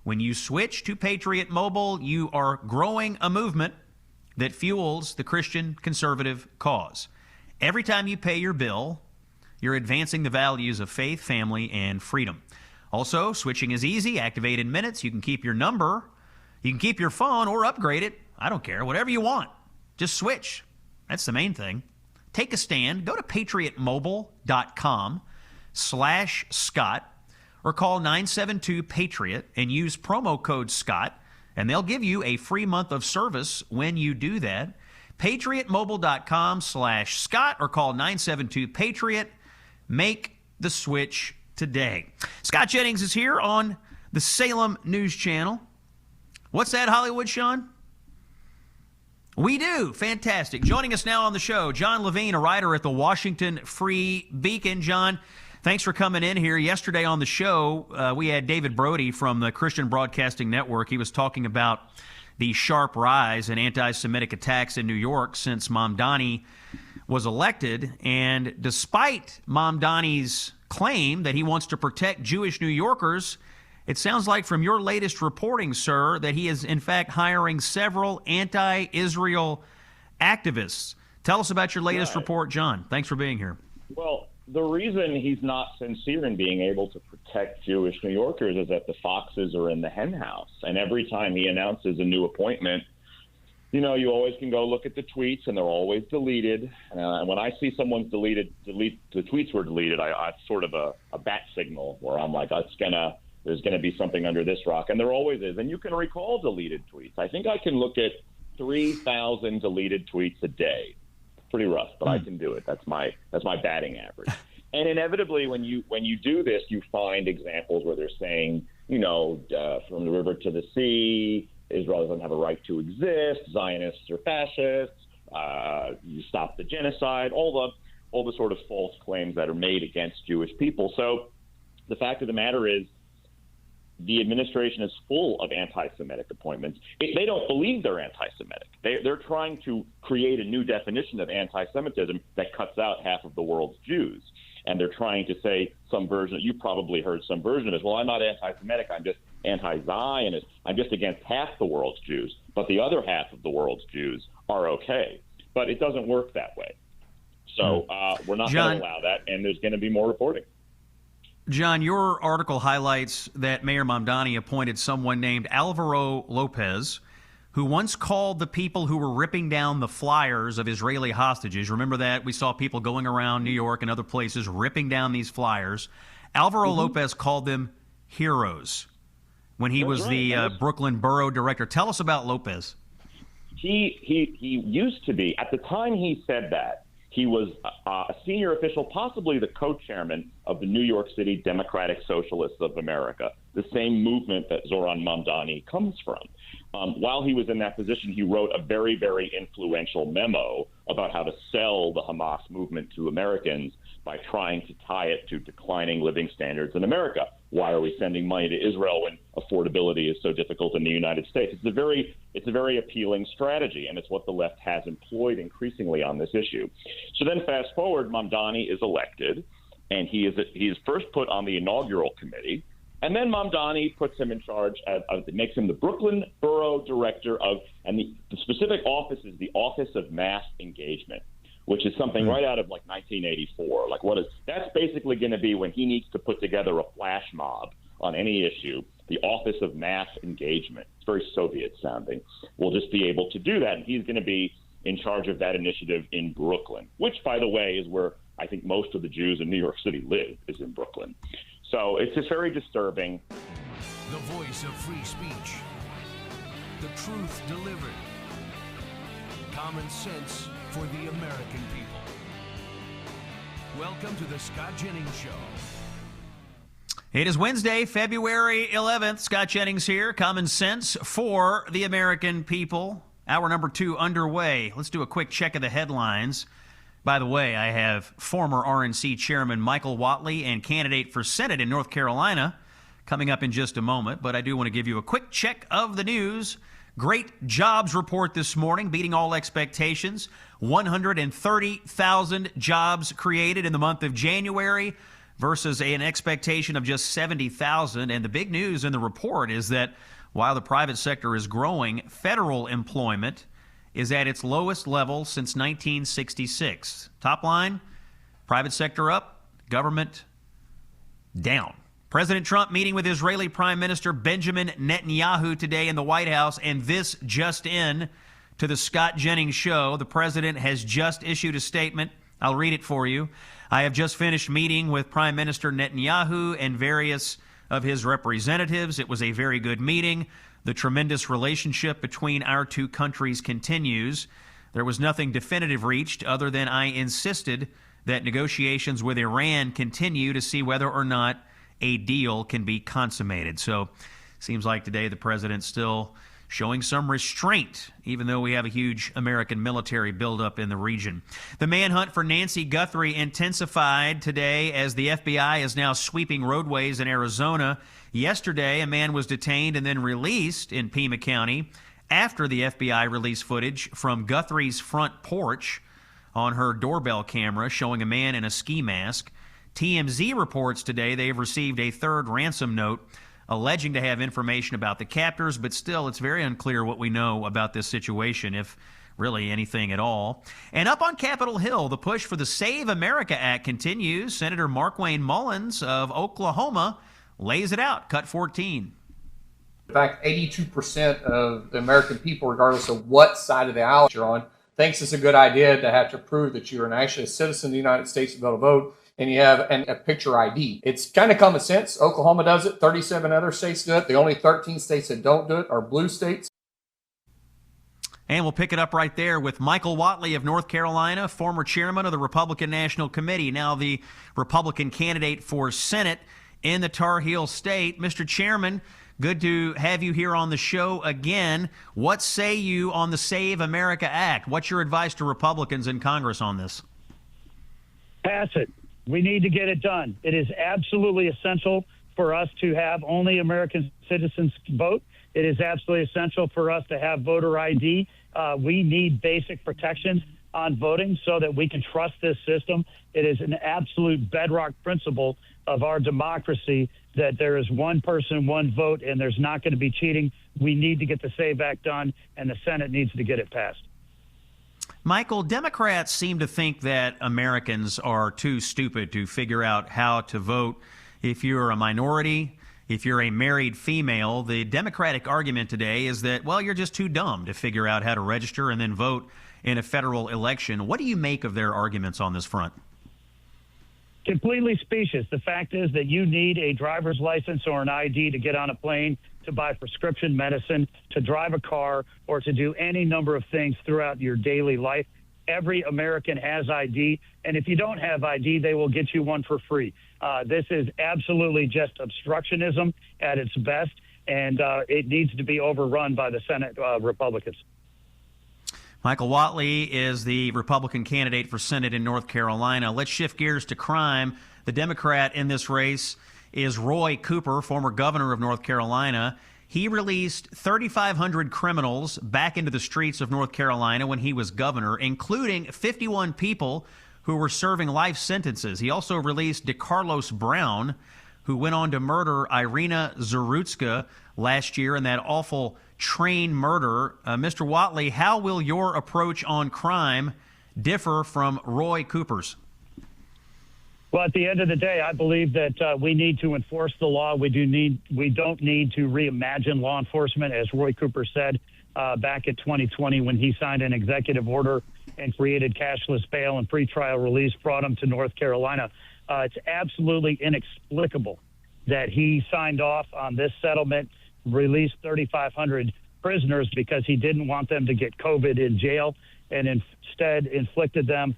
When you switch to Patriot Mobile, you are growing a movement that fuels the Christian conservative cause. Every time you pay your bill, you're advancing the values of faith, family, and freedom. Also, switching is easy. Activate in minutes. You can keep your number. You can keep your phone or upgrade it. I don't care. Whatever you want. Just switch. That's the main thing. Take a stand. Go to patriotmobile.com/Scott or call 972-PATRIOT and use promo code Scott, and they'll give you a free month of service when you do that. patriotmobile.com/Scott or call 972-PATRIOT. Make the switch today. Scott Jennings is here on the Salem News Channel. What's that, Hollywood, Sean? We do. Fantastic. Joining us now on the show, John Levine, a writer at the Washington Free Beacon. John, thanks for coming in here. Yesterday on the show, we had David Brody from the Christian Broadcasting Network. He was talking about the sharp rise in anti-Semitic attacks in New York since Mamdani was elected. And despite Mamdani's claim that he wants to protect Jewish New Yorkers, it sounds like from your latest reporting, sir, that he is in fact hiring several anti-Israel activists. Tell us about your latest report, John. Thanks for being here. Well, the reason he's not sincere in being able to protect Jewish New Yorkers is that the foxes are in the hen house. And every time he announces a new appointment, you know, you always can go look at the tweets, and they're always deleted. And when I see someone's the tweets were deleted, it's sort of a bat signal where I'm like, there's going to be something under this rock. And there always is. And you can recall deleted tweets. I think I can look at 3,000 deleted tweets a day. Pretty rough, but I can do it. That's my batting average. And inevitably, when you do this, you find examples where they're saying, you know, from the river to the sea, Israel doesn't have a right to exist. Zionists are fascists. You stop the genocide. All the sort of false claims that are made against Jewish people. So the fact of the matter is, the administration is full of anti-Semitic appointments. They don't believe they're anti-Semitic. They're trying to create a new definition of anti-Semitism that cuts out half of the world's Jews. And they're trying to say some version, you probably heard some version of this, well, I'm not anti-Semitic, I'm just anti-Zionist. I'm just against half the world's Jews. But the other half of the world's Jews are okay. But it doesn't work that way. So we're not going to allow that, and there's going to be more reporting. John, your article highlights that Mayor Mamdani appointed someone named Alvaro Lopez, who once called the people who were ripping down the flyers of Israeli hostages. Remember that? We saw people going around New York and other places ripping down these flyers. Alvaro Lopez called them heroes when he was the Brooklyn borough director. Tell us about Lopez. He used to be, at the time he said that, he was a senior official, possibly the co-chairman of the New York City Democratic Socialists of America, the same movement that Zoran Mamdani comes from. While he was in that position, he wrote a very, very influential memo about how to sell the Hamas movement to Americans by trying to tie it to declining living standards in America. Why are we sending money to Israel when affordability is so difficult in the United States? It's a very appealing strategy, and it's what the left has employed increasingly on this issue. So then fast forward, Mamdani is elected, and he is first put on the inaugural committee, and then Mamdani puts him in charge makes him the Brooklyn borough director of, and the specific office is the Office of Mass Engagement, which is something right out of like 1984. Like that's basically going to be when he needs to put together a flash mob on any issue. The Office of Mass Engagement, it's very Soviet sounding, will just be able to do that. And he's going to be in charge of that initiative in Brooklyn, which, by the way, is where I think most of the Jews in New York City live, is in Brooklyn. So it's just very disturbing. The voice of free speech. The truth delivered. Common sense for the American people. Welcome to the Scott Jennings Show. It is Wednesday, February 11th. Scott Jennings here. Common sense for the American people. Hour number 2 underway. Let's do a quick check of the headlines. By the way, I have former RNC Chairman Michael Whatley and candidate for Senate in North Carolina coming up in just a moment, but I do want to give you a quick check of the news. Great jobs report this morning, beating all expectations. 130,000 jobs created in the month of January versus an expectation of just 70,000. And the big news in the report is that while the private sector is growing, federal employment is at its lowest level since 1966. Top line, private sector up, government down. President Trump meeting with Israeli Prime Minister Benjamin Netanyahu today in the White House, and this just in to the Scott Jennings Show. The president has just issued a statement. I'll read it for you. I have just finished meeting with Prime Minister Netanyahu and various of his representatives. It was a very good meeting. The tremendous relationship between our two countries continues. There was nothing definitive reached other than I insisted that negotiations with Iran continue to see whether or not a deal can be consummated. So seems like today the president's still showing some restraint, even though we have a huge American military buildup in the region. The manhunt for Nancy Guthrie intensified today as the FBI is now sweeping roadways in Arizona. Yesterday, a man was detained and then released in Pima County after the FBI released footage from Guthrie's front porch on her doorbell camera showing a man in a ski mask. TMZ reports today they have received a third ransom note alleging to have information about the captors, but still it's very unclear what we know about this situation, if really anything at all. And up on Capitol Hill, the push for the Save America Act continues. Senator Markwayne Mullins of Oklahoma lays it out, cut 14. In fact, 82% of the American people, regardless of what side of the aisle you're on, thinks it's a good idea to have to prove that you're actually a citizen of the United States to be able to vote, and you have a picture ID. It's kind of common sense. Oklahoma does it. 37 other states do it. The only 13 states that don't do it are blue states. And we'll pick it up right there with Michael Whatley of North Carolina, former chairman of the Republican National Committee, now the Republican candidate for Senate in the Tar Heel State. Mr. Chairman, good to have you here on the show again. What say you on the Save America Act? What's your advice to Republicans in Congress on this? Pass it. We need to get it done. It is absolutely essential for us to have only American citizens vote. It is absolutely essential for us to have voter ID. We need basic protections on voting so that we can trust this system. It is an absolute bedrock principle of our democracy that there is one person, one vote, and there's not going to be cheating. We need to get the SAVE Act done, and the Senate needs to get it passed. Michael, Democrats seem to think that Americans are too stupid to figure out how to vote. If you're a minority, if you're a married female, the Democratic argument today is that, well, you're just too dumb to figure out how to register and then vote in a federal election. What do you make of their arguments on this front? Completely specious. The fact is that you need a driver's license or an ID to get on a plane, to buy prescription medicine, to drive a car, or to do any number of things throughout your daily life. Every American has ID, and if you don't have ID, they will get you one for free. This is absolutely just obstructionism at its best, and it needs to be overrun by the Senate Republicans. Michael Whatley is the Republican candidate for Senate in North Carolina. Let's shift gears to crime. The Democrat in this race is Roy Cooper, former governor of North Carolina. He released 3,500 criminals back into the streets of North Carolina when he was governor, including 51 people who were serving life sentences. He also released DeCarlos Brown, who went on to murder Irina Zarutska last year in that awful train murder. Mr. Whatley, how will your approach on crime differ from Roy Cooper's? Well, at the end of the day, I believe that we need to enforce the law. We don't need to reimagine law enforcement, as Roy Cooper said back in 2020 when he signed an executive order and created cashless bail and pretrial release, brought him to North Carolina. It's absolutely inexplicable that he signed off on this settlement, released 3,500 prisoners because he didn't want them to get COVID in jail, and instead inflicted them,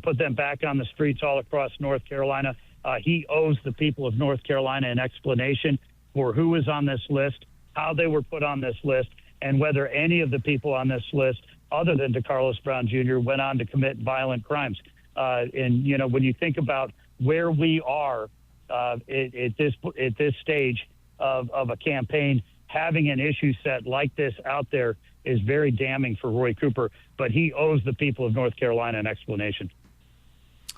put them back on the streets all across North Carolina. He owes the people of North Carolina an explanation for who is on this list, how they were put on this list, and whether any of the people on this list, other than DeCarlos Brown Jr., went on to commit violent crimes. And when you think about where we are at this stage of a campaign, having an issue set like this out there is very damning for Roy Cooper, but he owes the people of North Carolina an explanation.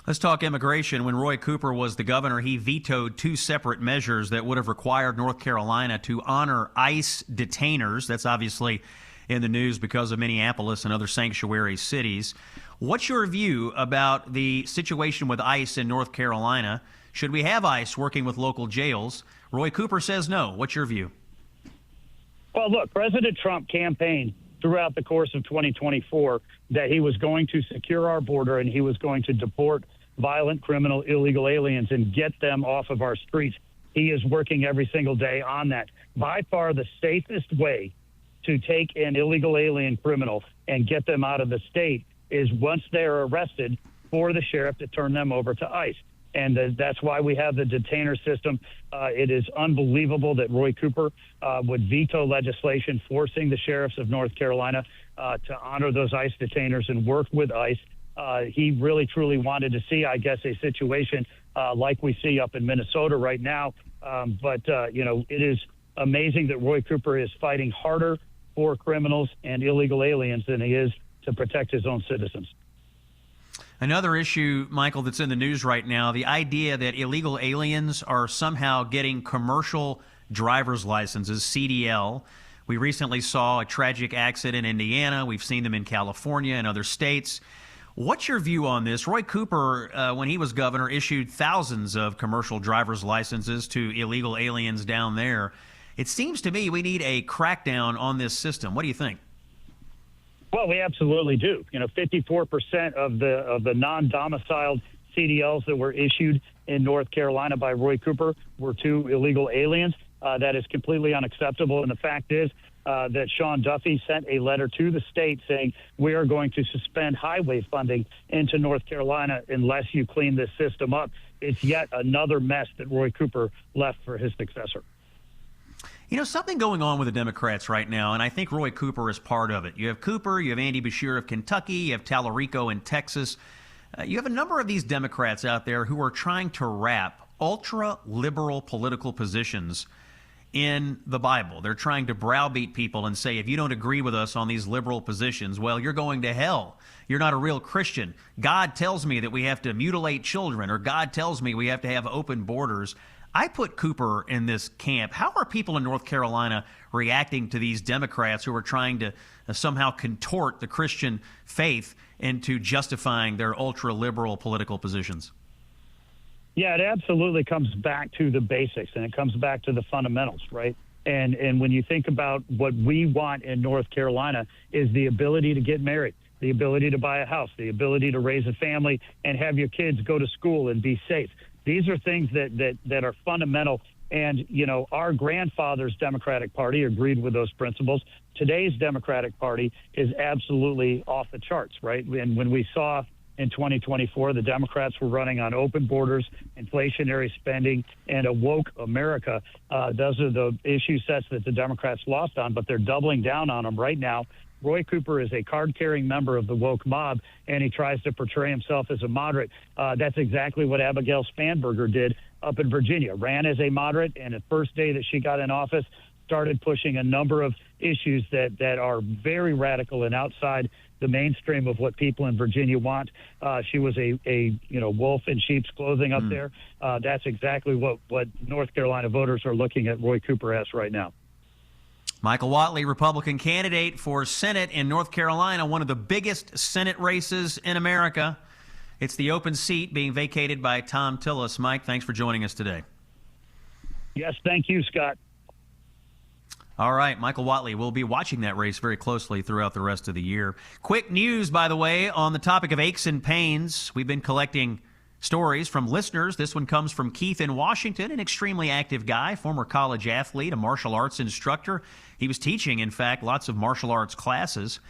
Let's talk immigration. When Roy Cooper was the governor, he vetoed 2 separate measures that would have required North Carolina to honor ICE detainers. That's obviously in the news because of Minneapolis and other sanctuary cities. What's your view about the situation with ICE in North Carolina? Should we have ICE working with local jails? Roy Cooper says no. What's your view? Well, look, President Trump campaigned throughout the course of 2024 that he was going to secure our border and he was going to deport violent, criminal, illegal aliens and get them off of our streets. He is working every single day on that. By far the safest way to take an illegal alien criminal and get them out of the state is once they're arrested for the sheriff to turn them over to ICE. And that's why we have the detainer system. It is unbelievable that Roy Cooper would veto legislation forcing the sheriffs of North Carolina to honor those ICE detainers and work with ICE. He really, truly wanted to see, I guess, a situation like we see up in Minnesota right now. But it is amazing that Roy Cooper is fighting harder for criminals and illegal aliens than he is to protect his own citizens. Another issue, Michael, that's in the news right now, the idea that illegal aliens are somehow getting commercial driver's licenses, CDL. We recently saw a tragic accident in Indiana. We've seen them in California and other states. What's your view on this? Roy Cooper, when he was governor, issued thousands of commercial driver's licenses to illegal aliens down there. It seems to me we need a crackdown on this system. What do you think? Well, we absolutely do. 54% of the non-domiciled CDLs that were issued in North Carolina by Roy Cooper were to illegal aliens. That is completely unacceptable. And the fact is that Sean Duffy sent a letter to the state saying we are going to suspend highway funding into North Carolina unless you clean this system up. It's yet another mess that Roy Cooper left for his successor. Something going on with the Democrats right now, and I think Roy Cooper is part of it. You have Cooper, you have Andy Beshear of Kentucky, you have Tallarico in Texas. You have a number of these Democrats out there who are trying to wrap ultra-liberal political positions in the Bible. They're trying to browbeat people and say, if you don't agree with us on these liberal positions, well, you're going to hell. You're not a real Christian. God tells me that we have to mutilate children, or God tells me we have to have open borders. I put Cooper in this camp. How are people in North Carolina reacting to these Democrats who are trying to somehow contort the Christian faith into justifying their ultra-liberal political positions? Yeah, it absolutely comes back to the basics, and it comes back to the fundamentals, right? And when you think about what we want in North Carolina is the ability to get married, the ability to buy a house, the ability to raise a family and have your kids go to school and be safe. These are things that are fundamental. And, our grandfather's Democratic Party agreed with those principles. Today's Democratic Party is absolutely off the charts, right? And when we saw in 2024, the Democrats were running on open borders, inflationary spending, and a woke America. Those are the issue sets that the Democrats lost on, but they're doubling down on them right now. Roy Cooper is a card-carrying member of the woke mob, and he tries to portray himself as a moderate. That's exactly what Abigail Spanberger did up in Virginia. Ran as a moderate, and the first day that she got in office, started pushing a number of issues that are very radical and outside the mainstream of what people in Virginia want. She was a wolf in sheep's clothing up there. That's exactly what North Carolina voters are looking at Roy Cooper as right now. Michael Whatley, Republican candidate for Senate in North Carolina, one of the biggest Senate races in America. It's the open seat being vacated by Tom Tillis. Mike, thanks for joining us today. Yes, thank you, Scott. All right, Michael Whatley will be watching that race very closely throughout the rest of the year. Quick news, by the way, on the topic of aches and pains. We've been collecting stories from listeners. This one comes from Keith in Washington, an extremely active guy, former college athlete, a martial arts instructor. He was teaching, in fact, lots of martial arts classes.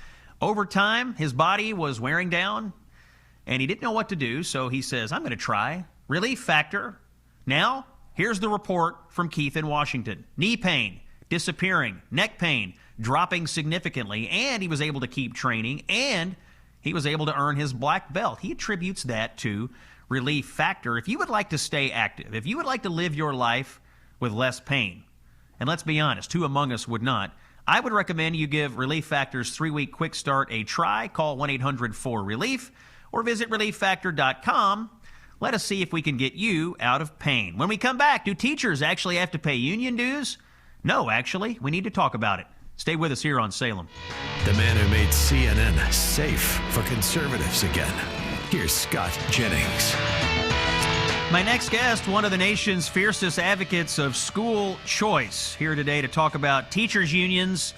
Over time, his body was wearing down, and he didn't know what to do, so he says, I'm going to try Relief Factor. Now, here's the report from Keith in Washington. Knee pain disappearing, neck pain dropping significantly, and he was able to keep training, and he was able to earn his black belt. He attributes that to Relief Factor. If you would like to stay active, if you would like to live your life with less pain, and let's be honest, who among us would not, I would recommend you give Relief Factor's 3-week quick start a try. Call 1-800-4RELIEF or visit relieffactor.com. Let us see if we can get you out of pain. When we come back, do teachers actually have to pay union dues? No, actually, we need to talk about it. Stay with us here on Salem. The man who made CNN safe for conservatives again. Here's Scott Jennings. My next guest, one of the nation's fiercest advocates of school choice, here today to talk about teachers' unions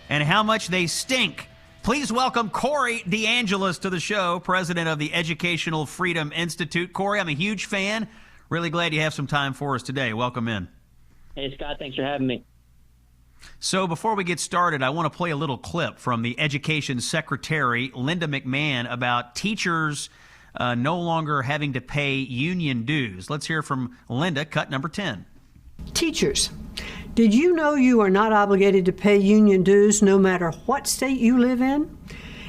and how much they stink. Please welcome Corey DeAngelis to the show, president of the Educational Freedom Institute. Corey, I'm a huge fan. Really glad you have some time for us today. Welcome in. Hey, Scott, thanks for having me. So before we get started, I want to play a little clip from the Education Secretary, Linda McMahon, about teachers no longer having to pay union dues. Let's hear from Linda, cut number 10. Teachers, did you know you are not obligated to pay union dues no matter what state you live in?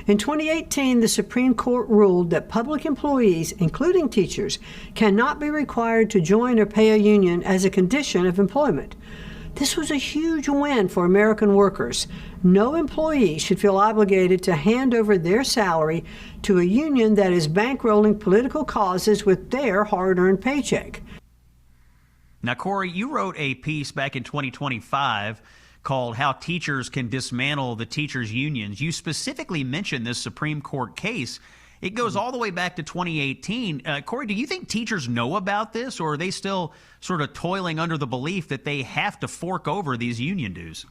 In 2018, the Supreme Court ruled that public employees, including teachers, cannot be required to join or pay a union as a condition of employment. This was a huge win for American workers. No employee should feel obligated to hand over their salary to a union that is bankrolling political causes with their hard-earned paycheck. Now, Corey, you wrote a piece back in 2025 called How Teachers Can Dismantle the Teachers' Unions. You specifically mentioned this Supreme Court case. It goes all the way back to 2018. Corey, do you think teachers know about this, or are they still sort of toiling under the belief that they have to fork over these union dues?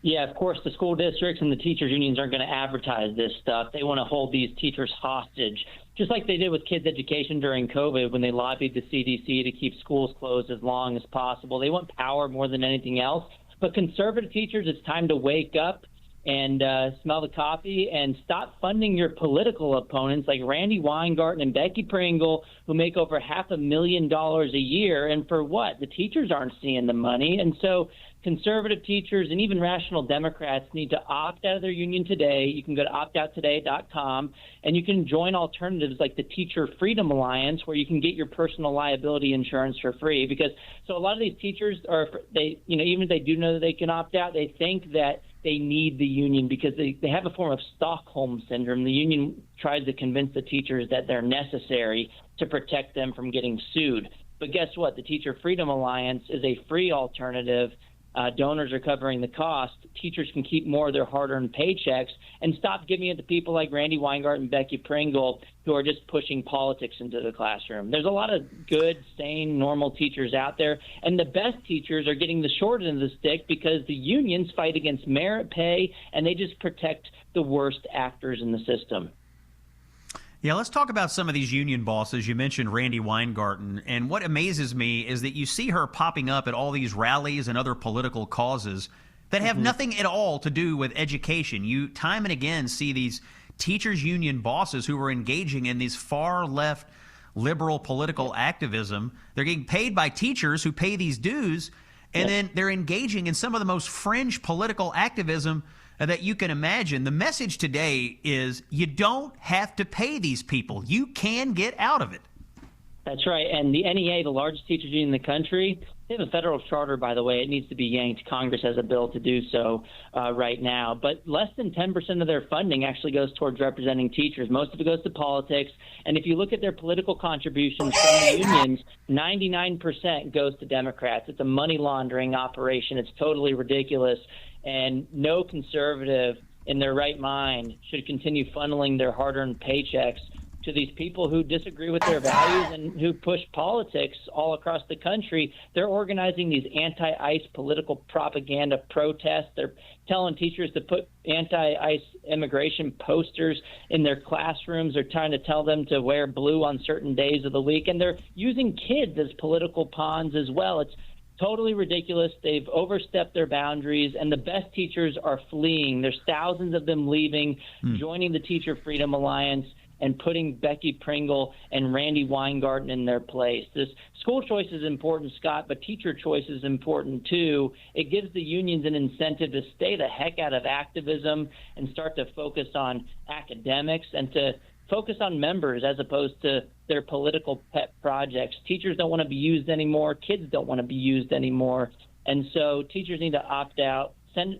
Yeah, of course, the school districts and the teachers' unions aren't going to advertise this stuff. They want to hold these teachers hostage, just like they did with kids' education during COVID when they lobbied the CDC to keep schools closed as long as possible. They want power more than anything else. But conservative teachers, it's time to wake up and smell the coffee and stop funding your political opponents like Randy Weingarten and Becky Pringle, who make over $500,000 a year. And for what? The teachers aren't seeing the money. And so conservative teachers and even rational Democrats need to opt out of their union today. You can go to optouttoday.com, and you can join alternatives like the Teacher Freedom Alliance, where you can get your personal liability insurance for free. Because so a lot of these teachers even if they do know that they can opt out, they think that they need the union because they have a form of Stockholm syndrome. The union tries to convince the teachers that they're necessary to protect them from getting sued. But guess what? The Teacher Freedom Alliance is a free alternative. Donors are covering the cost. Teachers can keep more of their hard-earned paychecks and stop giving it to people like Randy Weingarten and Becky Pringle, who are just pushing politics into the classroom. There's a lot of good, sane, normal teachers out there, and the best teachers are getting the short end of the stick because the unions fight against merit pay, and they just protect the worst actors in the system. Yeah, let's talk about some of these union bosses. You mentioned Randy Weingarten, and what amazes me is that you see her popping up at all these rallies and other political causes that have nothing at all to do with education. You time and again see these teachers' union bosses who are engaging in these far left liberal political activism. They're getting paid by teachers who pay these dues, and then they're engaging in some of the most fringe political activism that you can imagine. The message today is you don't have to pay these people. You can get out of it. That's right. And the NEA, the largest teachers union in the country, they have a federal charter, by the way. It needs to be yanked. Congress has a bill to do so right now. But less than 10% of their funding actually goes towards representing teachers. Most of it goes to politics. And if you look at their political contributions from the unions, 99% goes to Democrats. It's a money laundering operation. It's totally ridiculous. And no conservative in their right mind should continue funneling their hard-earned paychecks to these people who disagree with their values and who push politics all across the country. They're organizing these anti-ICE political propaganda protests. They're telling teachers to put anti-ICE immigration posters in their classrooms. They're trying to tell them to wear blue on certain days of the week. And they're using kids as political pawns as well. It's totally ridiculous. They've overstepped their boundaries, and the best teachers are fleeing. There's thousands of them leaving, joining the Teacher Freedom Alliance, and putting Becky Pringle and Randy Weingarten in their place. This school choice is important, Scott, but teacher choice is important too. It gives the unions an incentive to stay the heck out of activism and start to focus on academics and to focus on members as opposed to their political pet projects. Teachers don't want to be used anymore. Kids don't want to be used anymore. And so teachers need to opt out.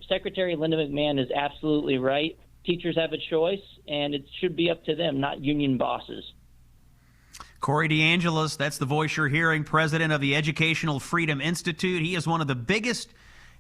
Secretary Linda McMahon is absolutely right. Teachers have a choice, and it should be up to them, not union bosses. Corey DeAngelis, that's the voice you're hearing, president of the Educational Freedom Institute. He is one of the biggest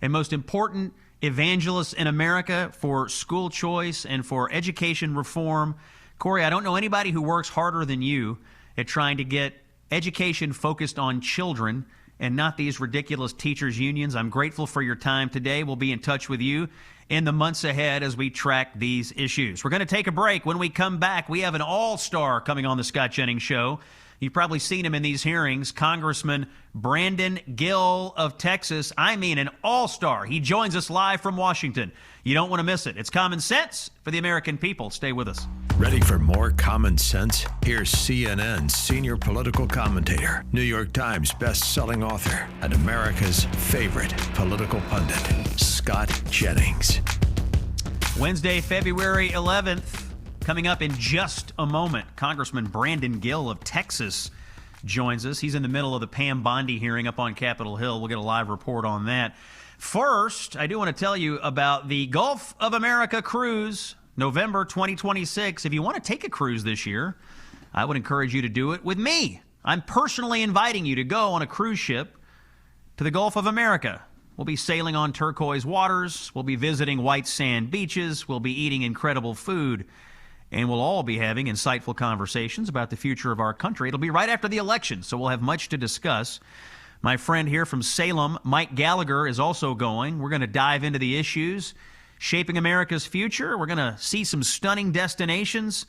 and most important evangelists in America for school choice and for education reform. Corey, I don't know anybody who works harder than you at trying to get education focused on children and not these ridiculous teachers' unions. I'm grateful for your time today. We'll be in touch with you in the months ahead as we track these issues. We're going to take a break. When we come back, we have an all-star coming on the Scott Jennings Show. You've probably seen him in these hearings, Congressman Brandon Gill of Texas. I mean, an all-star. He joins us live from Washington. You don't want to miss it. It's Common Sense for the American people. Stay with us. Ready for more common sense? Here's CNN's senior political commentator, New York Times best-selling author, and America's favorite political pundit, Scott Jennings. Wednesday, February 11th. Coming up in just a moment, Congressman Brandon Gill of Texas joins us. He's in the middle of the Pam Bondi hearing up on Capitol Hill. We'll get a live report on that. First, I do want to tell you about the Gulf of America cruise, November 2026. If you want to take a cruise this year, I would encourage you to do it with me. I'm personally inviting you to go on a cruise ship to the Gulf of America. We'll be sailing on turquoise waters. We'll be visiting white sand beaches. We'll be eating incredible food. And we'll all be having insightful conversations about the future of our country. It'll be right after the election, so we'll have much to discuss. My friend here from Salem, Mike Gallagher, is also going. We're going to dive into the issues shaping America's future. We're going to see some stunning destinations,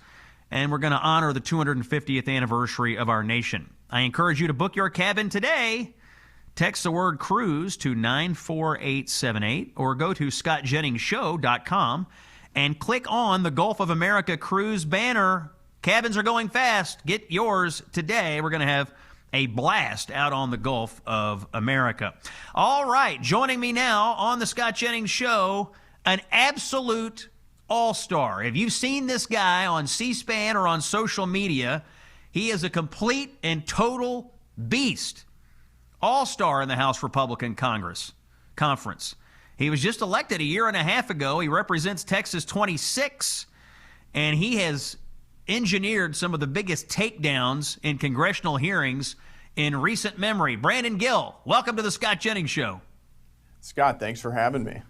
and we're going to honor the 250th anniversary of our nation. I encourage you to book your cabin today. Text the word cruise to 94878 or go to scottjenningsshow.com and click on the Gulf of America cruise banner. Cabins are going fast. Get yours today. We're going to have a blast out on the Gulf of America. All right, joining me now on the Scott Jennings Show, an absolute all-star. If you've seen this guy on C-SPAN or on social media, he is a complete and total beast. All-star in the House Republican Conference. He was just elected a year and a half ago. He represents Texas 26, and he has engineered some of the biggest takedowns in congressional hearings in recent memory. Brandon Gill, welcome to the Scott Jennings Show. Scott, thanks for having me.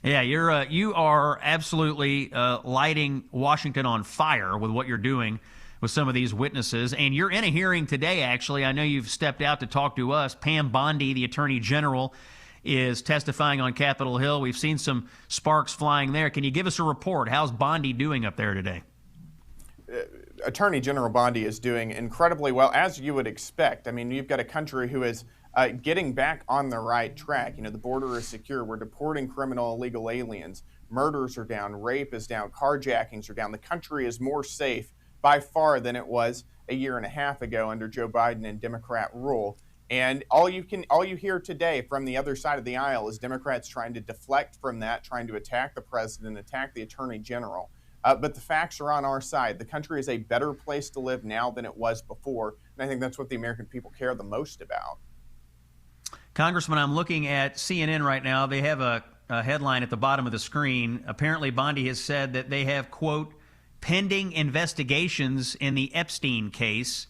Yeah, you are absolutely lighting Washington on fire with what you're doing with some of these witnesses. And you're in a hearing today, actually. I know you've stepped out to talk to us. Pam Bondi, the Attorney General, is testifying on Capitol Hill. We've seen some sparks flying there. Can you give us a report? How's Bondi doing up there today? Attorney General Bondi is doing incredibly well, as you would expect. I mean, you've got a country who is getting back on the right track. You know, the border is secure. We're deporting criminal illegal aliens. Murders are down. Rape is down. Carjackings are down. The country is more safe by far than it was a year and a half ago under Joe Biden and Democrat rule. And all you hear today from the other side of the aisle is Democrats trying to deflect from that, trying to attack the president, attack the attorney general. But the facts are on our side. The country is a better place to live now than it was before. And I think that's what the American people care the most about. Congressman, I'm looking at CNN right now. They have a headline at the bottom of the screen. Apparently, Bondi has said that they have, quote, pending investigations in the Epstein case.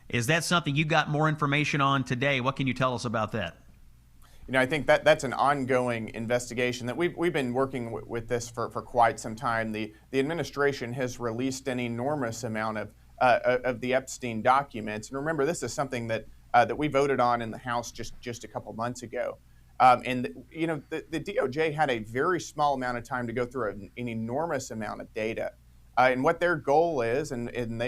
Is that something you got more information on today? What can you tell us about that? I think that's an ongoing investigation that we've been working with this for quite some time. The administration has released an enormous amount of the Epstein documents, and remember, this is something that we voted on in the House just a couple months ago. The DOJ had a very small amount of time to go through an enormous amount of data. And what their goal is,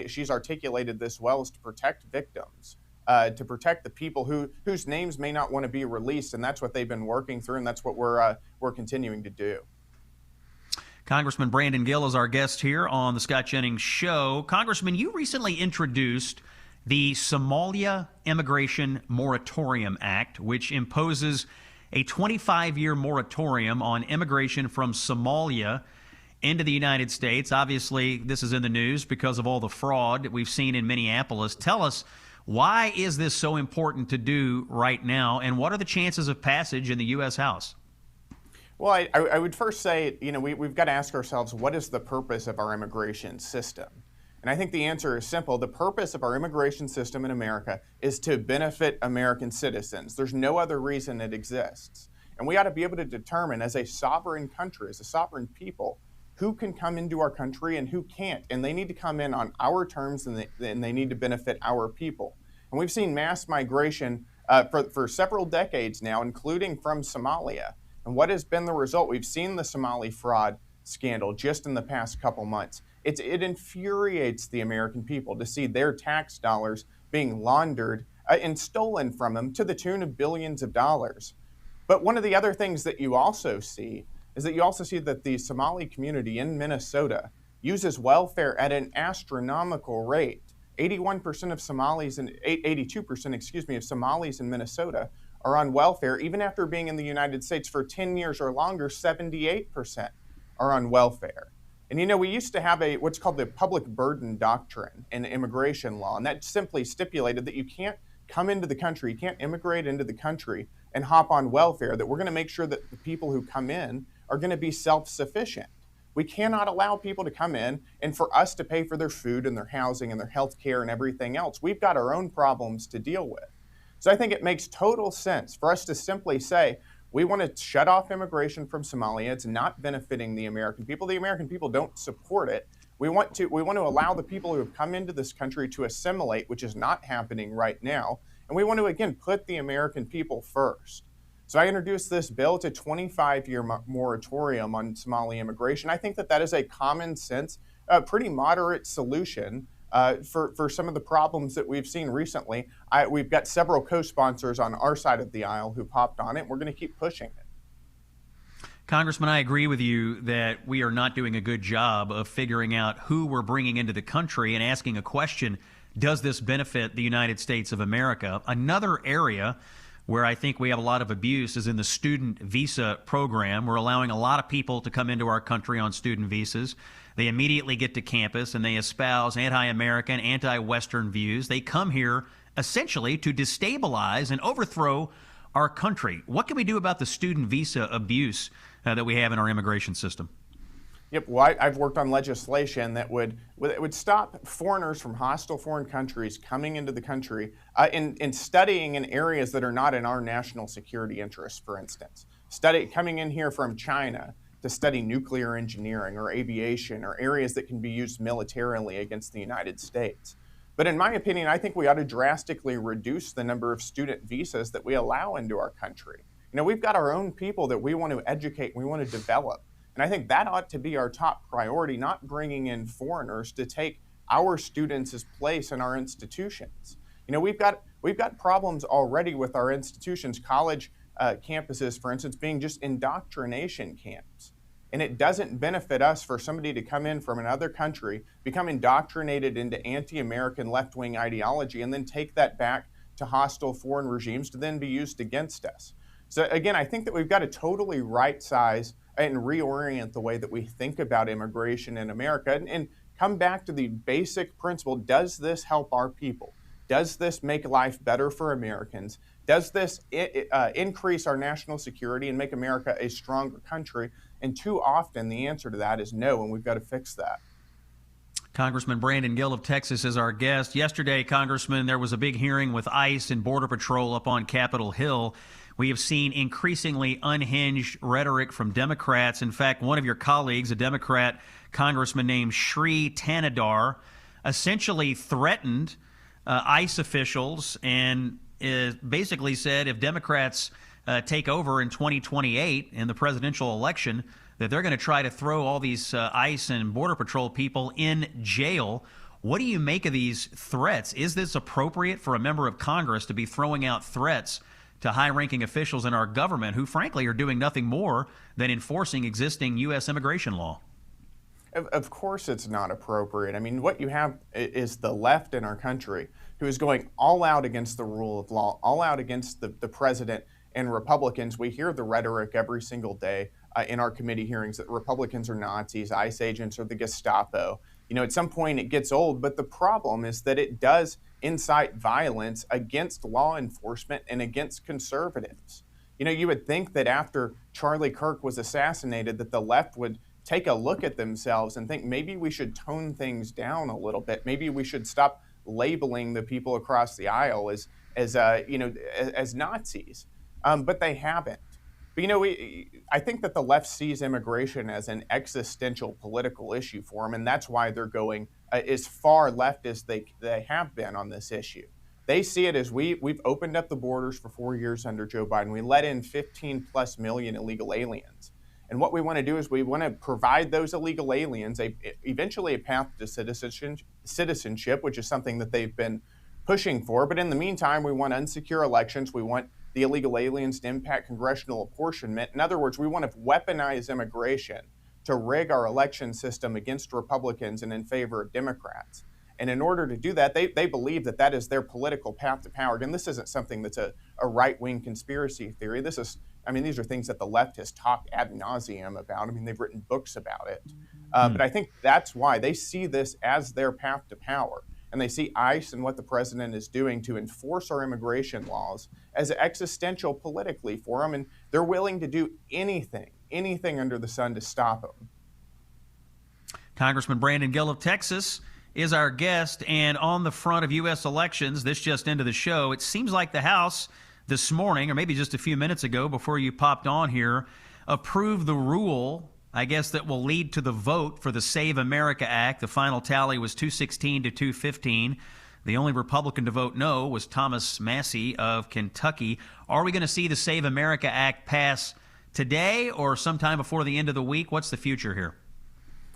she's articulated this well, is to protect victims, to protect the people whose names may not want to be released. And that's what they've been working through, and that's what we're continuing to do. Congressman Brandon Gill is our guest here on the Scott Jennings Show. Congressman, you recently introduced the Somalia Immigration Moratorium Act, which imposes a 25-year moratorium on immigration from Somalia into the United States. Obviously, this is in the news because of all the fraud that we've seen in Minneapolis. Tell us, why is this so important to do right now, and what are the chances of passage in the U.S. House? Well, I would first say, we've got to ask ourselves, what is the purpose of our immigration system? And I think the answer is simple. The purpose of our immigration system in America is to benefit American citizens. There's no other reason it exists. And we ought to be able to determine, as a sovereign country, as a sovereign people, who can come into our country and who can't. And they need to come in on our terms, and they need to benefit our people. And we've seen mass migration for several decades now, including from Somalia. And what has been the result? We've seen the Somali fraud scandal just in the past couple months. It infuriates the American people to see their tax dollars being laundered and stolen from them to the tune of billions of dollars. But one of the other things that you also see is that the Somali community in Minnesota uses welfare at an astronomical rate. 81% of Somalis and 82%, of Somalis in Minnesota are on welfare. Even after being in the United States for 10 years or longer, 78% are on welfare. And we used to have what's called the public burden doctrine in immigration law, and that simply stipulated that you can't come into the country, you can't immigrate into the country and hop on welfare, that we're going to make sure that the people who come in are going to be self-sufficient. We cannot allow people to come in and for us to pay for their food and their housing and their health care and everything else. We've got our own problems to deal with. So I think it makes total sense for us to simply say, we want to shut off immigration from Somalia. It's not benefiting the American people. The American people don't support it. We want to allow the people who have come into this country to assimilate, which is not happening right now. And we want to, again, put the American people first. So I introduced this bill. It's a 25-year moratorium on Somali immigration. I think that is a common sense, pretty moderate solution for some of the problems that we've seen recently. We've got several co-sponsors on our side of the aisle who've hopped on it, and we're going to keep pushing it. Congressman, I agree with you that we are not doing a good job of figuring out who we're bringing into the country and asking a question, does this benefit the United States of America? Another area where I think we have a lot of abuse is in the student visa program. We're allowing a lot of people to come into our country on student visas. They immediately get to campus and they espouse anti-American, anti-Western views. They come here essentially to destabilize and overthrow our country. What can we do about the student visa abuse that we have in our immigration system? Yep. Well, I've worked on legislation that would stop foreigners from hostile foreign countries coming into the country and studying in areas that are not in our national security interests, for instance. Coming in here from China to study nuclear engineering or aviation or areas that can be used militarily against the United States. But in my opinion, I think we ought to drastically reduce the number of student visas that we allow into our country. We've got our own people that we want to educate, we want to develop. And I think that ought to be our top priority, not bringing in foreigners to take our students' place in our institutions. We've got problems already with our institutions, college campuses, for instance, being just indoctrination camps. And it doesn't benefit us for somebody to come in from another country, become indoctrinated into anti-American left-wing ideology, and then take that back to hostile foreign regimes to then be used against us. So again, I think that we've got to totally right-size and reorient the way that we think about immigration in America and come back to the basic principle. Does this help our people? Does this make life better for Americans? Does this increase our national security and make America a stronger country? And too often the answer to that is no, and we've got to fix that. Congressman Brandon Gill of Texas is our guest. Yesterday, Congressman, there was a big hearing with ICE and Border Patrol up on Capitol Hill. We have seen increasingly unhinged rhetoric from Democrats. In fact, one of your colleagues, a Democrat congressman named Sri Tanadar, essentially threatened ICE officials and basically said if Democrats take over in 2028 in the presidential election, that they're going to try to throw all these ICE and Border Patrol people in jail. What do you make of these threats? Is this appropriate for a member of Congress to be throwing out threats to high-ranking officials in our government who, frankly, are doing nothing more than enforcing existing U.S. immigration law? Of course it's not appropriate. I mean, what you have is the left in our country who is going all out against the rule of law, all out against the president and Republicans. We hear the rhetoric every single day in our committee hearings that Republicans are Nazis, ICE agents are the Gestapo. You know, at some point it gets old, but the problem is that it does incite violence against law enforcement and against conservatives. You know, you would think that after Charlie Kirk was assassinated that the left would take a look at themselves and think maybe we should tone things down a little bit. Maybe we should stop labeling the people across the aisle as Nazis. But they haven't. But, you know, I think that the left sees immigration as an existential political issue for them, and that's why they're going as far left as they have been on this issue. They see it as we've opened up the borders for 4 years under Joe Biden. We let in 15+ million illegal aliens. And what we want to do is we want to provide those illegal aliens eventually a path to citizenship, which is something that they've been pushing for. But in the meantime, we want unsecure elections. We want the illegal aliens to impact congressional apportionment. In other words, we want to weaponize immigration to rig our election system against Republicans and in favor of Democrats. And in order to do that, they believe that that is their political path to power. And this isn't something that's a right-wing conspiracy theory. These are things that the left has talked ad nauseum about. I mean, they've written books about it. But I think that's why they see this as their path to power. And they see ICE and what the president is doing to enforce our immigration laws as existential politically for them. And they're willing to do anything under the sun to stop them. Congressman Brandon Gill of Texas is our guest. And on the front of U.S. elections, this just into the show, it seems like the House this morning, or maybe just a few minutes ago before you popped on here, approved the rule, I guess, that will lead to the vote for the Save America Act. The final tally was 216 to 215. The only Republican to vote no was Thomas Massie of Kentucky. Are we going to see the Save America Act pass today or sometime before the end of the week? What's the future here?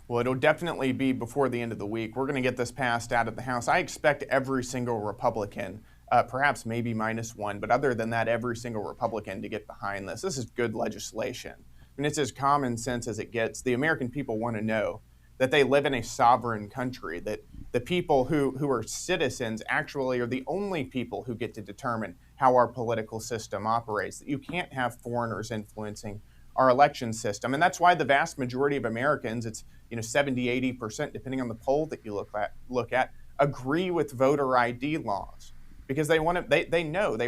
Well, it'll definitely be before the end of the week. We're going to get this passed out of the House. I expect every single Republican, perhaps maybe minus one, but other than that, every single Republican to get behind this. This is good legislation. And it's as common sense as it gets. The American people want to know that they live in a sovereign country, that the people who are citizens actually are the only people who get to determine how our political system operates, that you can't have foreigners influencing our election system. And that's why the vast majority of Americans, it's 70, 80%, depending on the poll that you look at, agree with voter ID laws. Because they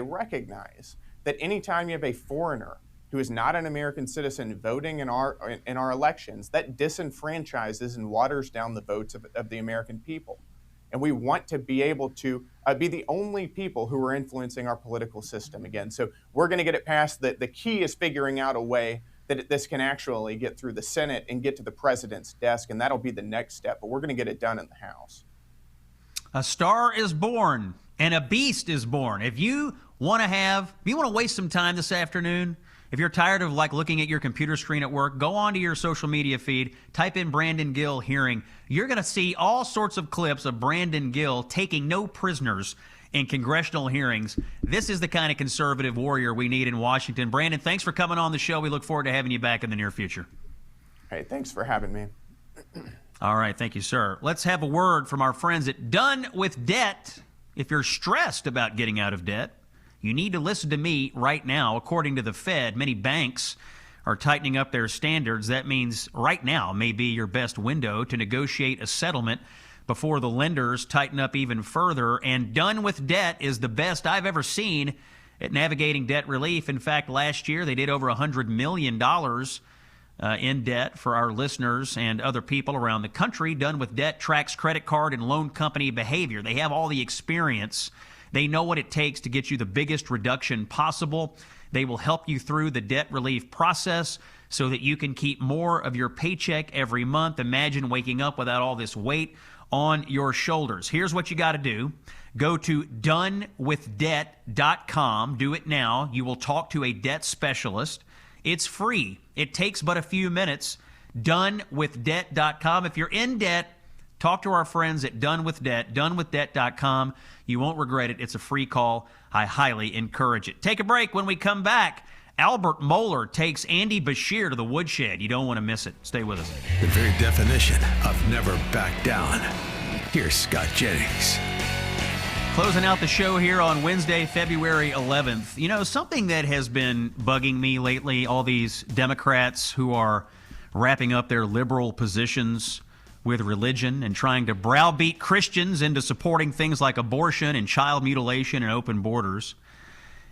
recognize that anytime you have a foreigner who is not an American citizen voting in our elections, that disenfranchises and waters down the votes of the American people. And we want to be able to be the only people who are influencing our political system again. So we're going to get it passed. The key is figuring out a way that this can actually get through the Senate and get to the president's desk, and that'll be the next step. But we're going to get it done in the House. A star is born and a beast is born. If you want to waste some time this afternoon, if you're tired of looking at your computer screen at work, go onto your social media feed, type in Brandon Gill hearing. You're going to see all sorts of clips of Brandon Gill taking no prisoners in congressional hearings. This is the kind of conservative warrior we need in Washington. Brandon, thanks for coming on the show. We look forward to having you back in the near future. Hey, thanks for having me. All right, thank you, sir. Let's have a word from our friends at Done with Debt. If you're stressed about getting out of debt, you need to listen to me right now. According to the Fed, many banks are tightening up their standards. That means right now may be your best window to negotiate a settlement before the lenders tighten up even further. And Done with Debt is the best I've ever seen at navigating debt relief. In fact, last year they did over $100 million in debt for our listeners and other people around the country. Done With Debt tracks credit card and loan company behavior. They have all the experience. They know what it takes to get you the biggest reduction possible. They will help you through the debt relief process so that you can keep more of your paycheck every month. Imagine waking up without all this weight on your shoulders. Here's what you got to do. Go to donewithdebt.com. Do it now. You will talk to a debt specialist. It's free. It takes but a few minutes. Donewithdebt.com. If you're in debt, talk to our friends at Done With Debt, donewithdebt.com. You won't regret it. It's a free call. I highly encourage it. Take a break. When we come back, Albert Mohler takes Andy Bashir to the woodshed. You don't want to miss it. Stay with us. The very definition of never back down. Here's Scott Jennings. Closing out the show here on Wednesday, February 11th. You know, something that has been bugging me lately, all these Democrats who are wrapping up their liberal positions with religion and trying to browbeat Christians into supporting things like abortion and child mutilation and open borders.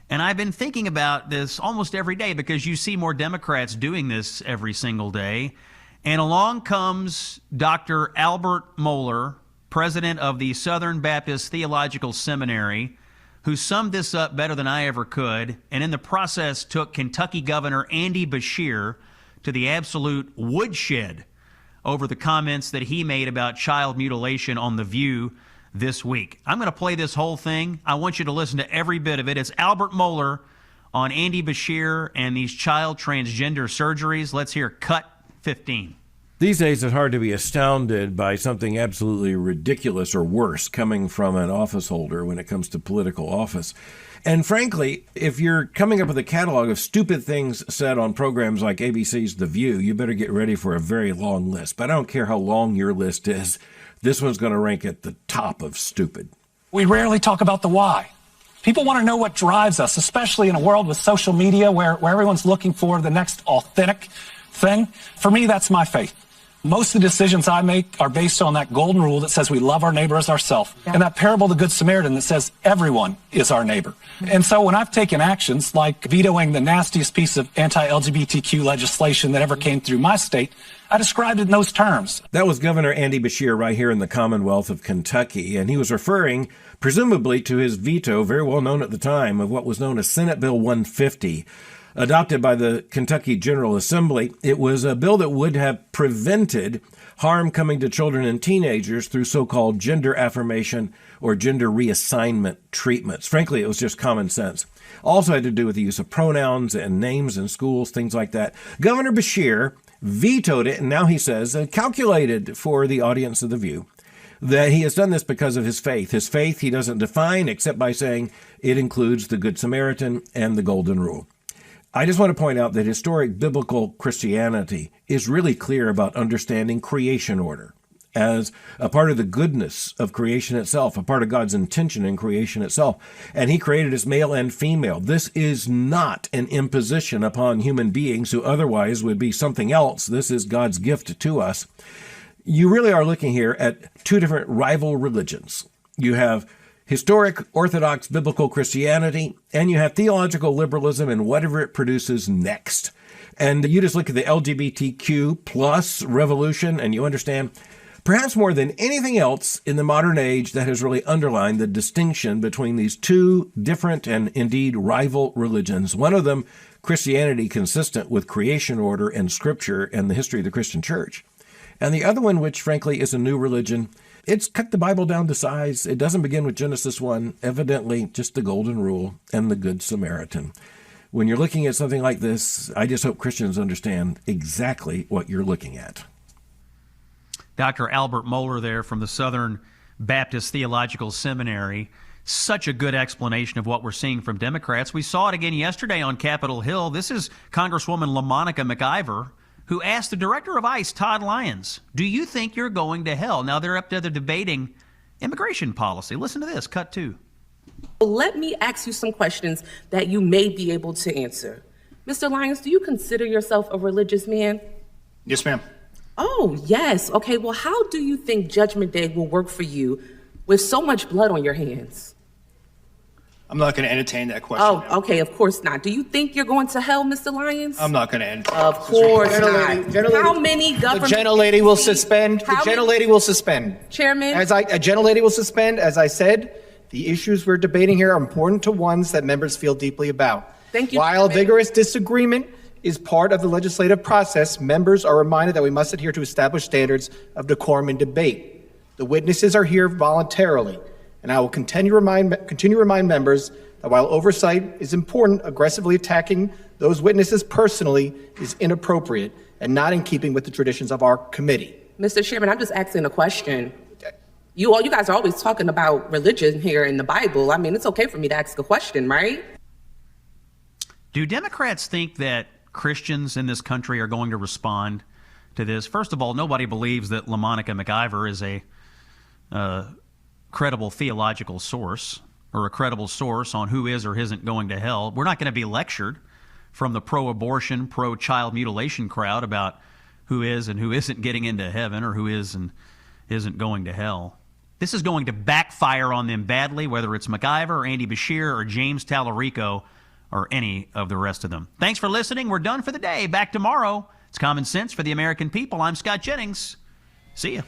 And I've been thinking about this almost every day because you see more Democrats doing this every single day. And along comes Dr. Albert Mohler, president of the Southern Baptist Theological Seminary, who summed this up better than I ever could, and in the process took Kentucky Governor Andy Bashir to the absolute woodshed over the comments that he made about child mutilation on The View this week. I'm going to play this whole thing. I want you to listen to every bit of it. It's Albert Mohler on Andy Bashir and these child transgender surgeries. Let's hear cut 15. These days, it's hard to be astounded by something absolutely ridiculous or worse coming from an office holder when it comes to political office. And frankly, if you're coming up with a catalog of stupid things said on programs like ABC's The View, you better get ready for a very long list. But I don't care how long your list is. This one's going to rank at the top of stupid. We rarely talk about the why. People want to know what drives us, especially in a world with social media where everyone's looking for the next authentic thing. For me, that's my faith. Most of the decisions I make are based on that golden rule that says we love our neighbor as ourselves, and that parable of the Good Samaritan that says everyone is our neighbor. And so when I've taken actions like vetoing the nastiest piece of anti-LGBTQ legislation that ever came through my state, I described it in those terms. That was Governor Andy Bashir right here in the Commonwealth of Kentucky, and he was referring presumably to his veto, very well known at the time, of what was known as Senate Bill 150. Adopted by the Kentucky General Assembly. It was a bill that would have prevented harm coming to children and teenagers through so-called gender affirmation or gender reassignment treatments. Frankly, it was just common sense. Also had to do with the use of pronouns and names in schools, things like that. Governor Bashir vetoed it, and now he says, calculated for the audience of The View, that he has done this because of his faith. His faith he doesn't define except by saying it includes the Good Samaritan and the Golden Rule. I just want to point out that historic biblical Christianity is really clear about understanding creation order as a part of the goodness of creation itself, a part of God's intention in creation itself. And he created us male and female. This is not an imposition upon human beings who otherwise would be something else. This is God's gift to us. You really are looking here at two different rival religions. You have historic Orthodox biblical Christianity, and you have theological liberalism and whatever it produces next. And you just look at the LGBTQ plus revolution, and you understand, perhaps more than anything else in the modern age, that has really underlined the distinction between these two different and indeed rival religions. One of them, Christianity consistent with creation order and scripture and the history of the Christian church. And the other one, which frankly is a new religion, it's cut the Bible down to size. It doesn't begin with Genesis 1, evidently just the Golden Rule and the Good Samaritan. When you're looking at something like this, I just hope Christians understand exactly what you're looking at. Dr. Albert Mohler there from the Southern Baptist Theological Seminary. Such a good explanation of what we're seeing from Democrats. We saw it again yesterday on Capitol Hill. This is Congresswoman LaMonica McIver, who asked the director of ICE, Todd Lyons, do you think you're going to hell? Now they're up there debating immigration policy. Listen to this, cut 2. Let me ask you some questions that you may be able to answer. Mr. Lyons, do you consider yourself a religious man? Yes, ma'am. Oh, yes. Okay, well, how do you think Judgment Day will work for you with so much blood on your hands? I'm not going to entertain that question. Oh, okay, of course not. Do you think you're going to hell, Mr. Lyons? I'm not going to entertain. Of course not. How many The government... gentlelady will suspend. The gentlelady will suspend. Chairman? A gentlelady will suspend. As I said, the issues we're debating here are important to ones that members feel deeply about. Thank you, While Chairman. vigorous disagreement is part of the legislative process, members are reminded that we must adhere to established standards of decorum and debate. The witnesses are here voluntarily, and I will continue to remind members that while oversight is important, aggressively attacking those witnesses personally is inappropriate and not in keeping with the traditions of our committee. Mr. Chairman, I'm just asking a question. You guys are always talking about religion here in the Bible. I mean, it's okay for me to ask a question, right? Do Democrats think that Christians in this country are going to respond to this? First of all, nobody believes that LaMonica McIver is a credible theological source or a credible source on who is or isn't going to hell. We're not going to be lectured from the pro-abortion, pro-child mutilation crowd about who is and who isn't getting into heaven or who is and isn't going to hell. This is going to backfire on them badly, whether it's McIver or Andy Beshear or James Tallarico or any of the rest of them. Thanks for listening. We're done for the day. Back tomorrow. It's Common Sense for the American people. I'm Scott Jennings. See ya.